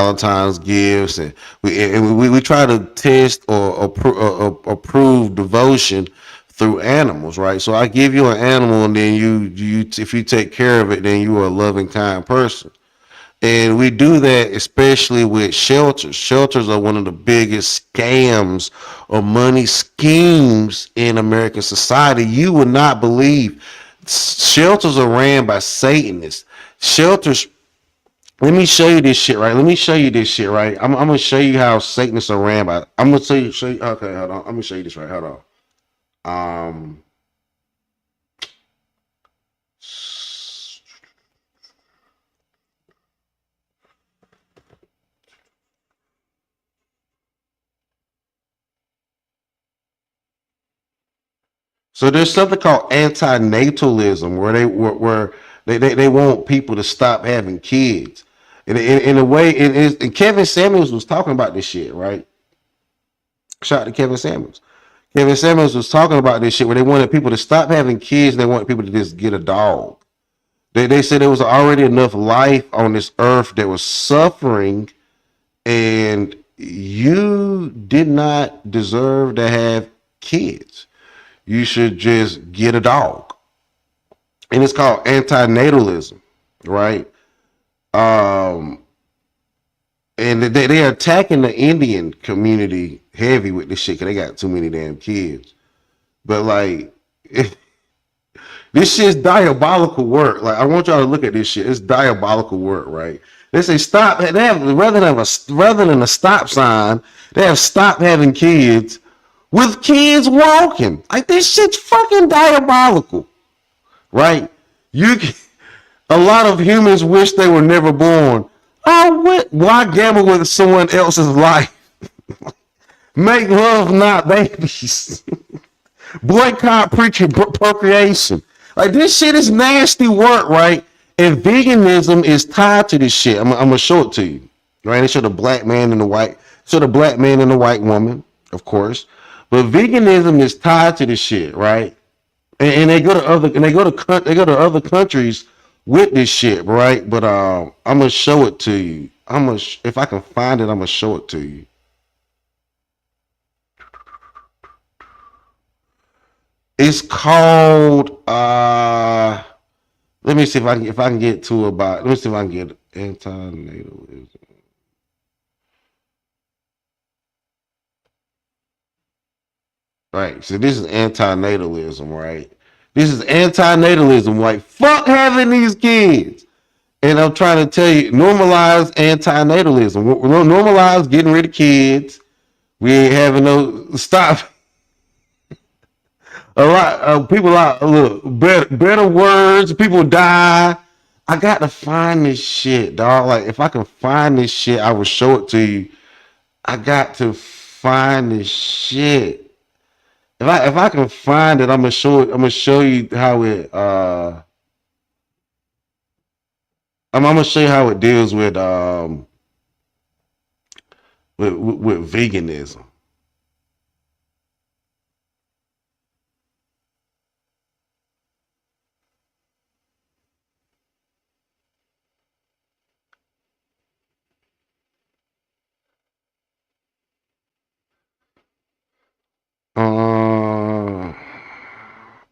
Valentine's gifts, and we try to test or approve devotion through animals, right? So I give you an animal, and then you if you take care of it, then you are a loving, kind person. And we do that especially with shelters. Shelters are one of the biggest scams or money schemes in American society. You would not believe. Shelters are ran by Satanists. Shelters, let me show you this shit, right? Let me show you this shit, right? I'm gonna show you how Satanists are ran by. I'm gonna show you. Okay, hold on. Let me show you this, right? Hold on. So there's something called antinatalism, where they want people to stop having kids. In a way, it is. And Kevin Samuels was talking about this shit, right? Shout out to Kevin Samuels. Kevin Samuels was talking about this shit where they wanted people to stop having kids. They wanted people to just get a dog. They said there was already enough life on this earth that was suffering, and you did not deserve to have kids. You should just get a dog. And it's called antinatalism, right? And they're attacking the Indian community heavy with this shit because they got too many damn kids. But like, this shit's diabolical work. Like, I want y'all to look at this shit. It's diabolical work, right? They say stop. They have rather than a stop sign, they have stopped having kids with kids walking. Like, this shit's fucking diabolical, right? A lot of humans wish they were never born. Oh, why gamble with someone else's life? Make love, not babies. Boycott procreation. Like, this shit is nasty work, right? And veganism is tied to this shit. I'm gonna show it to you, right? They show the black man and the white woman, of course. But veganism is tied to this shit, right? And they go to other countries with this shit, right? But I'm gonna show it to you. If I can find it, I'm gonna show it to you. It's called let me see if I can get to about. Let me see if I can get antinatalism. Right. So this is antinatalism, right? This is antinatalism. Like, fuck having these kids. And I'm trying to tell you, normalize antinatalism. Normalize getting rid of kids. We ain't having no stop. A lot people out. Look, better words. People die. I got to find this shit, dog. Like, if I can find this shit, I will show it to you. I got to find this shit. If I can find it, I'm gonna show it. I'm gonna show you how it. I'm gonna show you how it deals with veganism.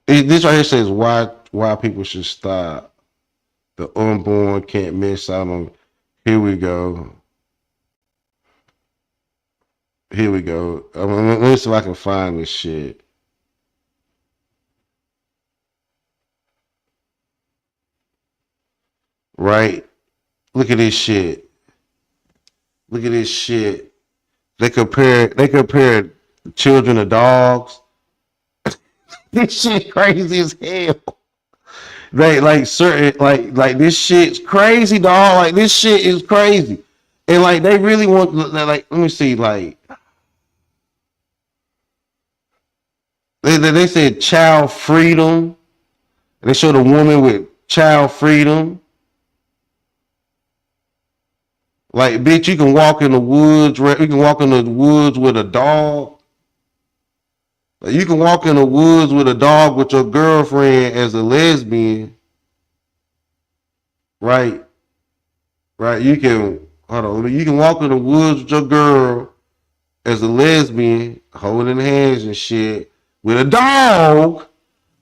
This right here says why people should stop. The unborn can't miss out on. Here we go. Here we go. Let me see if I can find this shit. Right? Look at this shit. Look at this shit. They compare children to dogs. This shit crazy as hell. Like this shit's crazy, dog. Like, this shit is crazy. And like, they really want, like, let me see, like, they said child freedom. They showed a woman with child freedom. Like, bitch, you can walk in the woods. You can walk in the woods with a dog. Like, you can walk in the woods with a dog with your girlfriend as a lesbian. Right? Right? You can Hold on. You can walk in the woods with your girl as a lesbian, holding hands and shit, with a dog,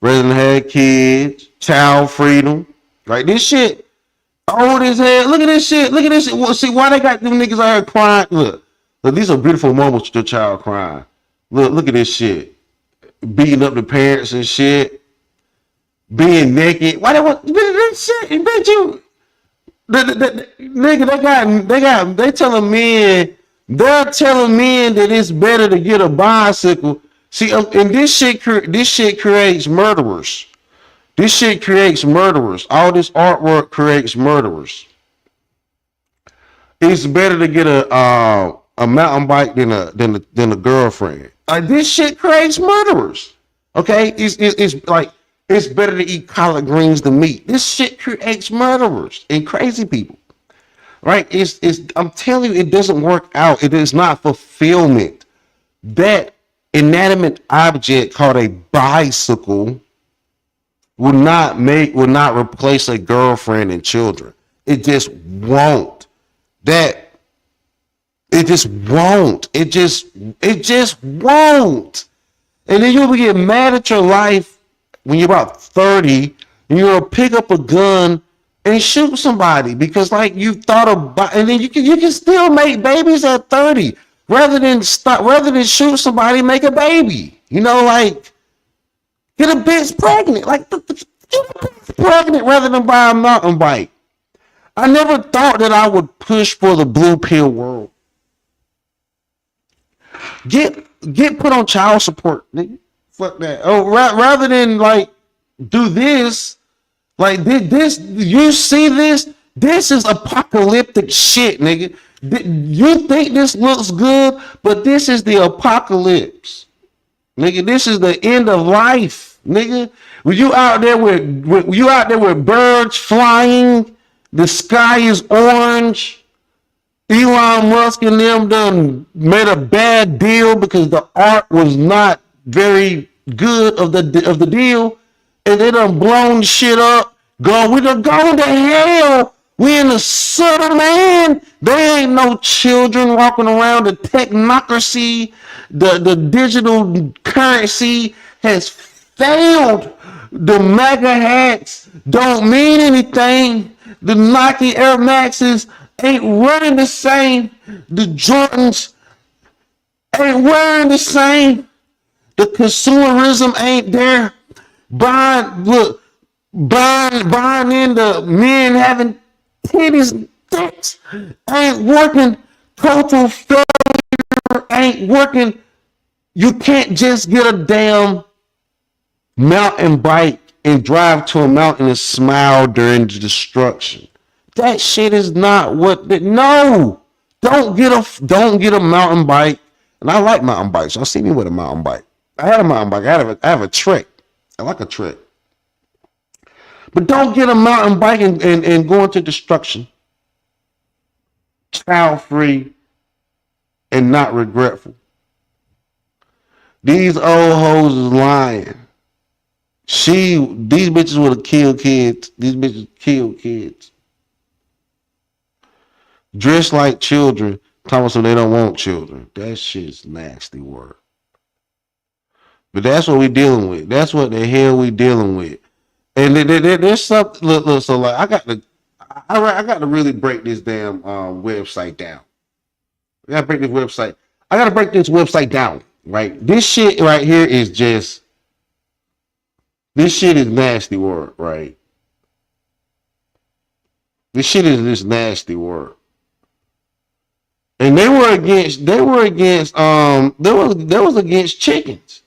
rather than have kids, child freedom. Like this shit, old as hell. Look at this shit. Look at this shit. Well, see why they got them niggas out here crying? Look, these are beautiful moments with your child crying. Look at this shit. Beating up the parents and shit. Being naked. Why they want this shit? Bet you. Nigga, they telling men, they're telling men that it's better to get a bicycle. See, and this shit creates murderers. This shit creates murderers. All this artwork creates murderers. It's better to get a mountain bike than a girlfriend. Like this shit creates murderers. Okay, it's like it's better to eat collard greens than meat. This shit creates murderers and crazy people. Right? I'm telling you, it doesn't work out. It is not fulfillment. That inanimate object called a bicycle will not replace a girlfriend and children. It just won't. It just won't. It just won't. And then you'll get mad at your life when you're about 30 and you'll pick up a gun and shoot somebody because like you thought about, and then you can still make babies at 30 rather than shoot somebody, make a baby. You know, like get a bitch pregnant, like get a bitch pregnant rather than buy a mountain bike. I never thought that I would push for the blue pill world. Get put on child support, nigga. Fuck that. Oh, rather than like do this, like this. You see this? This is apocalyptic shit, nigga. You think this looks good, but this is the apocalypse, nigga. This is the end of life, nigga. When you out there with birds flying, the sky is orange. Elon Musk and them done made a bad deal because the art was not very good of the deal, and they done blown shit up. We done gone to hell. We in the sun, man. There ain't no children walking around. The technocracy, the digital currency has failed. The MAGA hats don't mean anything. The Nike Air Maxes ain't running the same. The Jordans ain't wearing the same. The consumerism ain't there. Buying in the men having titties and dicks ain't working. Total failure ain't working. You can't just get a damn mountain bike and drive to a mountain and smile during the destruction. That shit is not what. No, don't get a mountain bike. And I like mountain bikes. Y'all see me with a mountain bike. I had a mountain bike. I have a Trek. I like a Trek. But don't get a mountain bike and go into destruction. Child free and not regretful. These old hoes is lying. These bitches would have killed kids. These bitches killed kids. Dress like children, telling them they don't want children. That shit's nasty work. But that's what we're dealing with. That's what the hell we dealing with. And there's something. Look, so like I got to really break this damn website down. I gotta break this website down. Right? This shit right here is just. This shit is nasty work, right? This shit is just nasty work. And they were against chickens.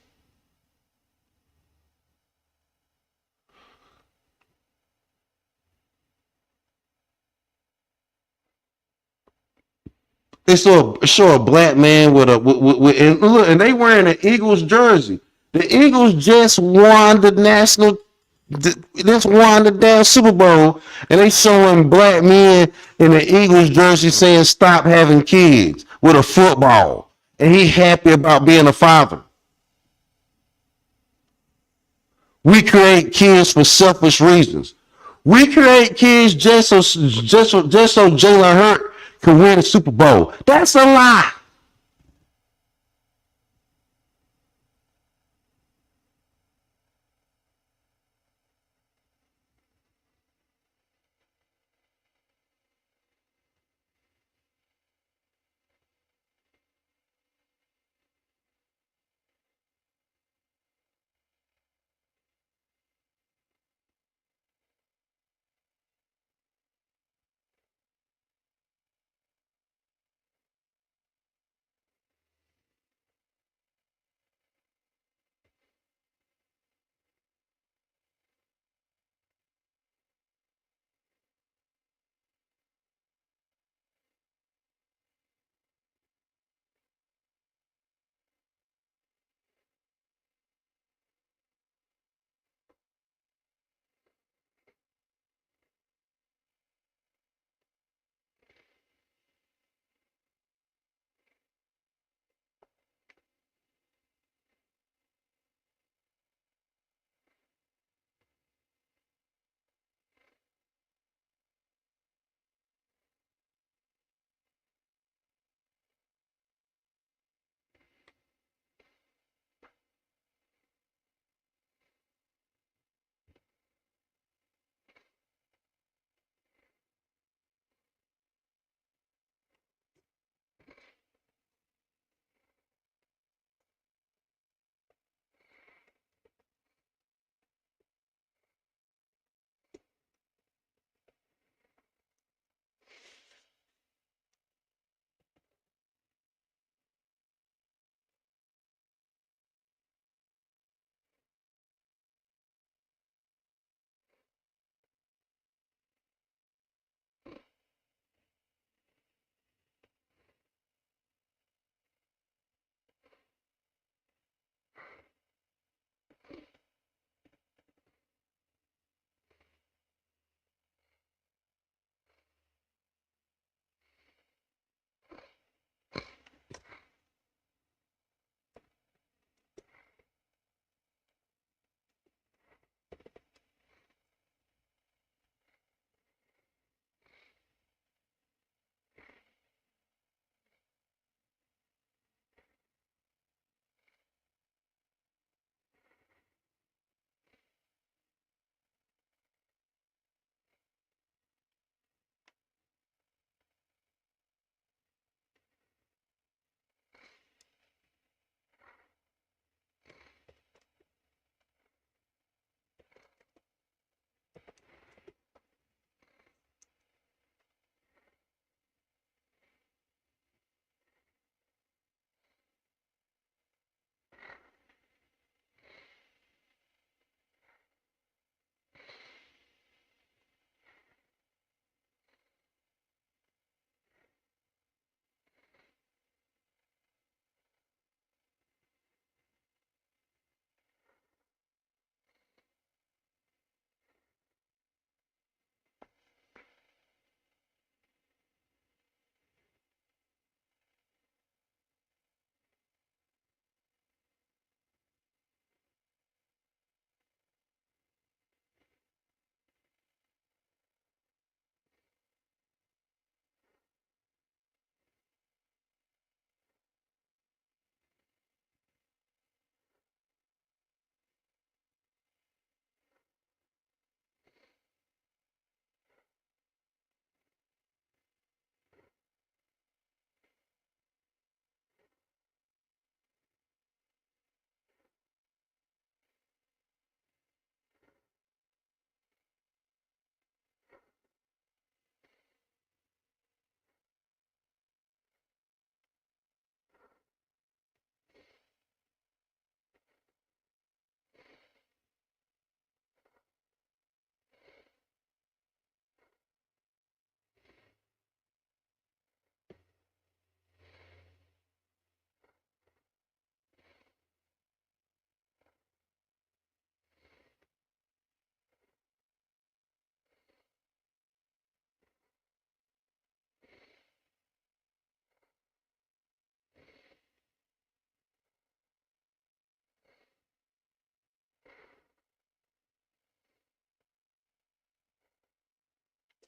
They show a black man with and they wearing an Eagles jersey. The Eagles just won the damn Super Bowl, and they showing black men in the Eagles jersey saying stop having kids with a football, and he happy about being a father. We create kids for selfish reasons. We create kids just so Jalen Hurts can win the Super Bowl. That's a lie.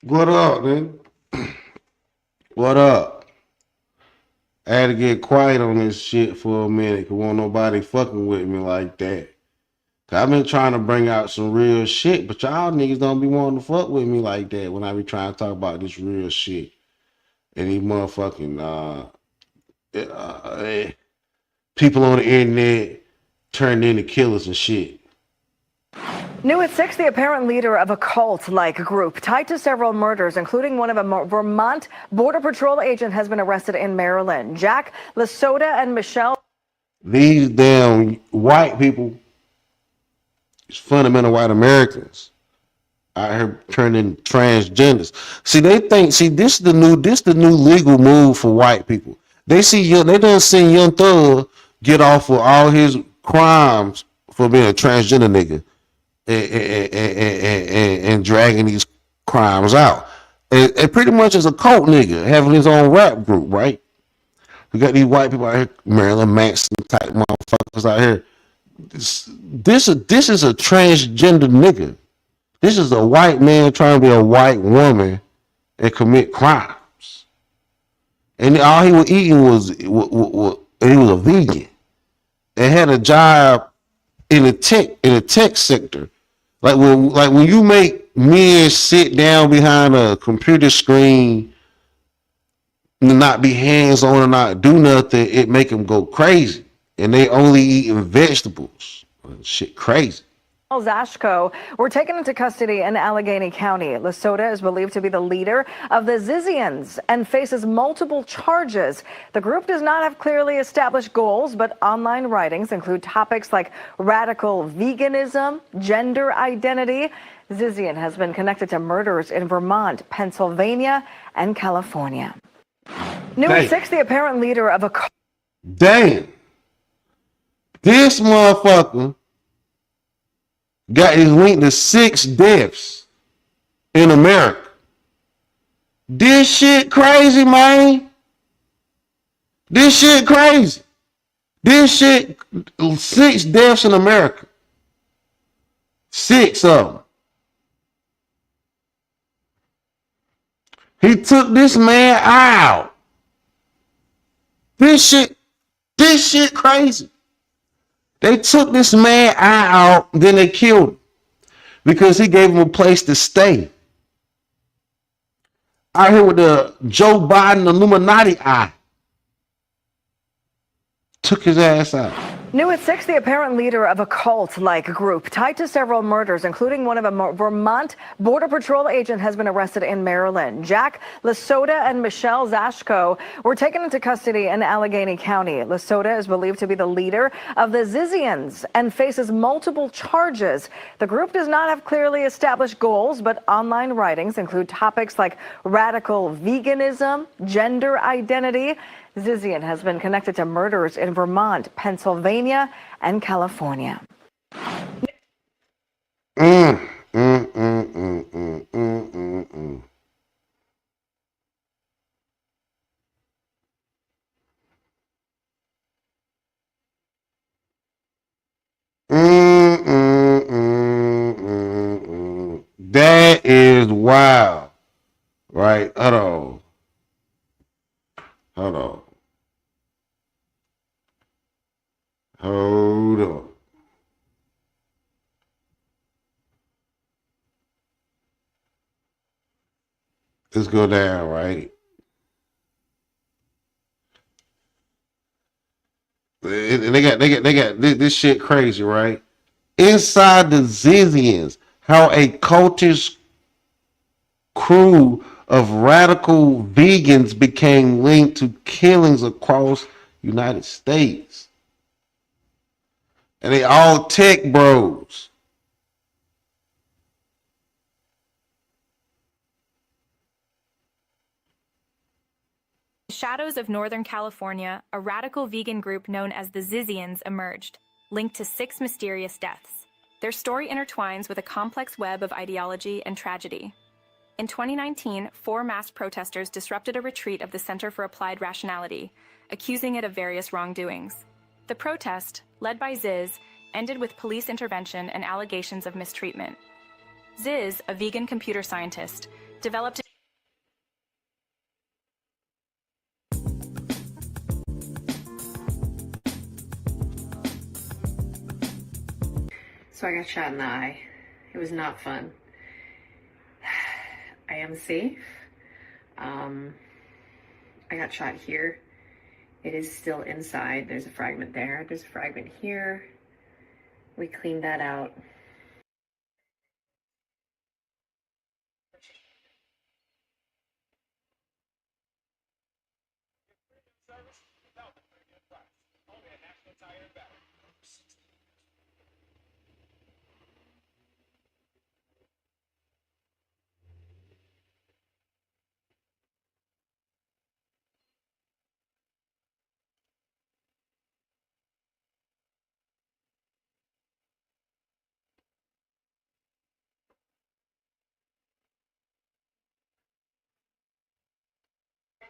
What up, man? What up? I had to get quiet on this shit for a minute, cause won't nobody fucking with me like that. I've been trying to bring out some real shit, but y'all niggas don't be wanting to fuck with me like that when I be trying to talk about this real shit. And these motherfucking people on the internet turned into killers and shit. New at 6, the apparent leader of a cult-like group tied to several murders, including one of a Vermont Border Patrol agent, has been arrested in Maryland. Jack Lasota and Michelle. These damn white people, these fundamental white Americans, out here turning transgenders. See, they think, this the new legal move for white people. They done seen Young Thug get off with all his crimes for being a transgender nigga and dragging these crimes out. And pretty much as a cult nigga, having his own rap group, right? We got these white people out here, Marilyn Manson type motherfuckers out here. This is a transgender nigga. This is a white man trying to be a white woman and commit crimes. And all he was eating was he was a vegan and had a job in the tech sector. Like when you make men sit down behind a computer screen and not be hands on and not do nothing, it make them go crazy. And they only eating vegetables. Shit crazy. Zashko were taken into custody in Allegheny County. Lasota is believed to be the leader of the Zizians and faces multiple charges. The group does not have clearly established goals, but online writings include topics like radical veganism, gender identity. Zizian has been connected to murders in Vermont, Pennsylvania, and California. New at 6, the apparent leader of a... Damn. This motherfucker got his linked to 6 deaths in America. This shit crazy, man. This shit crazy. This shit, 6 deaths in America. 6 of them. He took this man out. This shit crazy. They took this man out, then they killed him because he gave him a place to stay. Out here with the Joe Biden Illuminati eye. Took his ass out. New at 6, the apparent leader of a cult-like group tied to several murders, including one of a Vermont Border Patrol agent, has been arrested in Maryland. Jack Lasota and Michelle Zashko were taken into custody in Allegheny County. Lasota is believed to be the leader of the Zizians and faces multiple charges. The group does not have clearly established goals, but online writings include topics like radical veganism, gender identity. Zizian has been connected to murders in Vermont, Pennsylvania, and California. That is wild. Right? Hold on. Hold on. Let's go down, right? And they got this shit crazy, right? Inside the Zizians, how a cultist crew of radical vegans became linked to killings across the United States. And they all tech bros. Shadows of Northern California, a radical vegan group known as the Zizians emerged, linked to 6 mysterious deaths. Their story intertwines with a complex web of ideology and tragedy. In 2019, 4 masked protesters disrupted a retreat of the Center for Applied Rationality, accusing it of various wrongdoings. The protest, led by Ziz, ended with police intervention and allegations of mistreatment. Ziz, a vegan computer scientist, developed So I got shot in the eye. It was not fun. I am safe. I got shot here. It is still inside. There's a fragment there. There's a fragment here. We cleaned that out.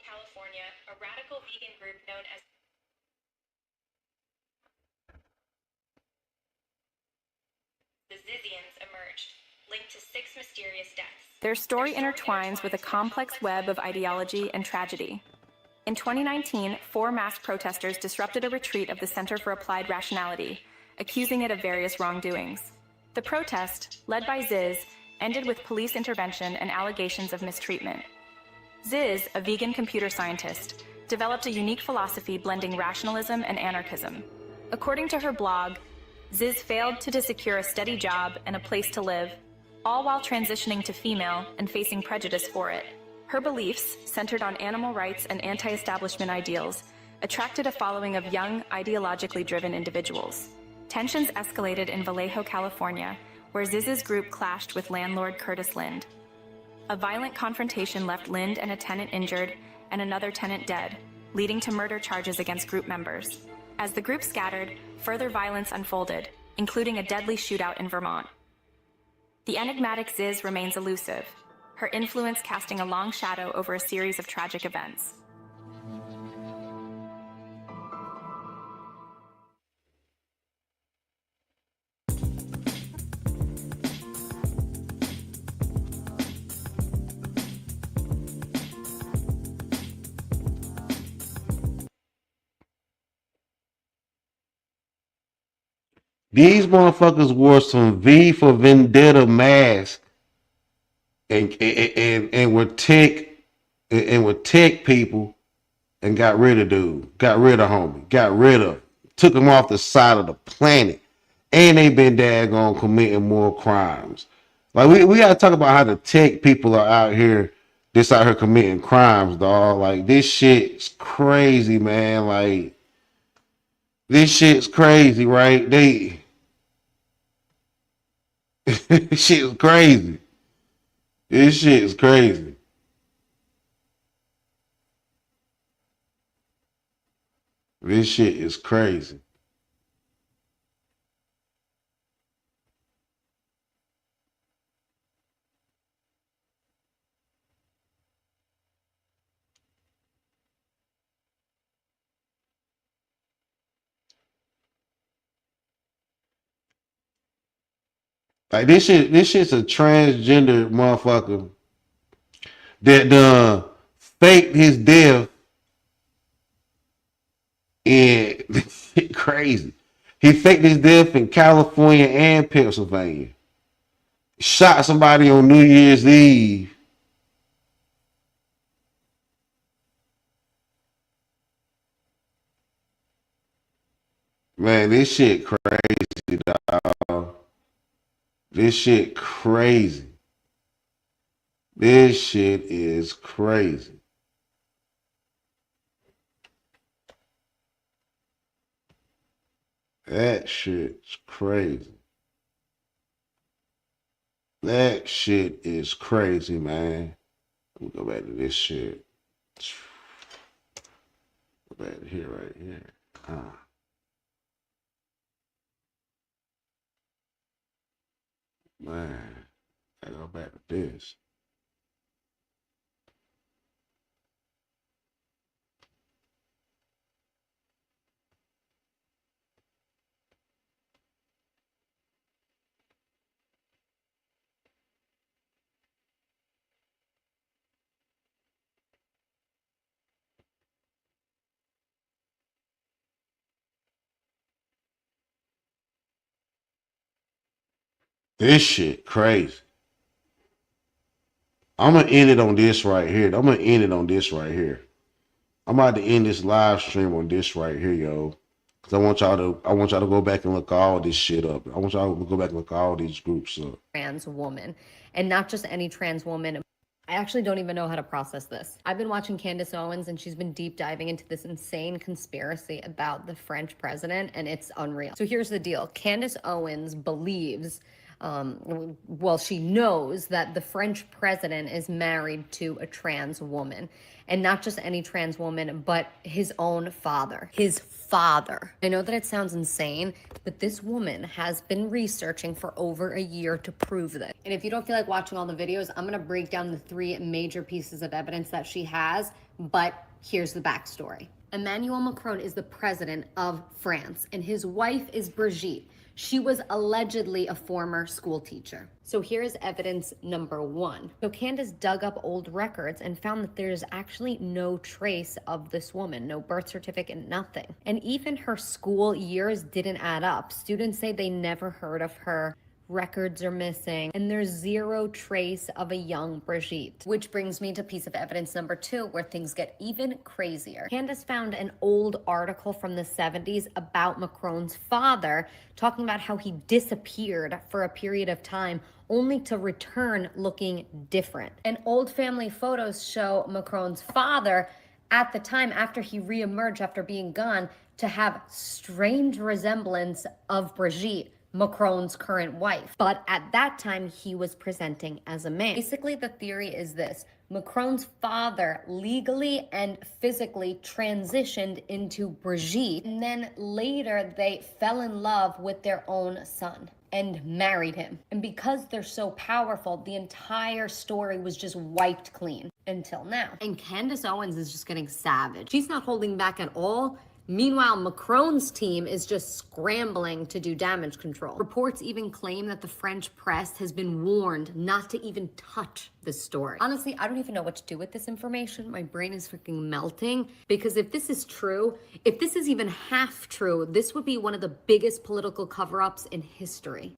California, a radical vegan group known as the Zizians emerged, linked to 6 mysterious deaths. Their story intertwines with a complex web of ideology and tragedy. In 2019, 4 masked protesters disrupted a retreat of the Center for Applied Rationality, accusing it of various wrongdoings. The protest, led by Ziz, ended with police intervention and allegations of mistreatment. Ziz, a vegan computer scientist, developed a unique philosophy blending rationalism and anarchism. According to her blog, Ziz failed to secure a steady job and a place to live, all while transitioning to female and facing prejudice for it. Her beliefs, centered on animal rights and anti-establishment ideals, attracted a following of young, ideologically driven individuals. Tensions escalated in Vallejo, California, where Ziz's group clashed with landlord Curtis Lind. A violent confrontation left Lind and a tenant injured and another tenant dead, leading to murder charges against group members. As the group scattered, further violence unfolded, including a deadly shootout in Vermont. The enigmatic Ziz remains elusive, her influence casting a long shadow over a series of tragic events. These motherfuckers wore some V for Vendetta masks and were tech people and got rid of dude, got rid of homie, got rid of, took him off the side of the planet, and they been daggone committing more crimes. Like we gotta talk about how the tech people are out here committing crimes, dog. Like this shit's crazy, man. Like this shit's crazy, right? This shit is crazy. This shit is crazy. This shit is crazy. Like this shit's a transgender motherfucker that faked his death in crazy. He faked his death in California and Pennsylvania. Shot somebody on New Year's Eve. Man, this shit crazy, dog. This shit crazy. This shit is crazy. That shit's crazy. That shit is crazy, man. Let me go back to this shit. Go back to here, right here. Man, I go back to this. This shit crazy. I'm gonna end it on this right here. I'm gonna end it on this right here. I'm about to end this live stream on this right here, yo. Cause I want y'all to go back and look all this shit up. I want y'all to go back and look all these groups up. Trans woman, and not just any trans woman. I actually don't even know how to process this. I've been watching Candace Owens, and she's been deep diving into this insane conspiracy about the French president, and it's unreal. So here's the deal. Candace Owens believes, she knows that the French president is married to a trans woman, and not just any trans woman, but his own father. His father. I know that it sounds insane, but this woman has been researching for over a year to prove this. And if you don't feel like watching all the videos, I'm gonna break down the 3 major pieces of evidence that she has, but here's the backstory. Emmanuel Macron is the president of France, and his wife is Brigitte. She was allegedly a former school teacher. So here's evidence number 1. So Candace dug up old records and found that there's actually no trace of this woman, no birth certificate, nothing. And even her school years didn't add up. Students say they never heard of her. Records are missing, and there's 0 trace of a young Brigitte. Which brings me to piece of evidence number 2, where things get even crazier. Candace found an old article from the 70s about Macron's father, talking about how he disappeared for a period of time, only to return looking different. And old family photos show Macron's father at the time, after he reemerged after being gone, to have strange resemblance of Brigitte, Macron's current wife. But at that time, he was presenting as a man. Basically, the theory is this. Macron's father legally and physically transitioned into Brigitte, and then later they fell in love with their own son and married him. And because they're so powerful, the entire story was just wiped clean until now. And Candace Owens is just getting savage. She's not holding back at all. Meanwhile, Macron's team is just scrambling to do damage control. Reports even claim that the French press has been warned not to even touch this story. Honestly, I don't even know what to do with this information. My brain is freaking melting, because if this is true, if this is even half true, this would be one of the biggest political cover-ups in history.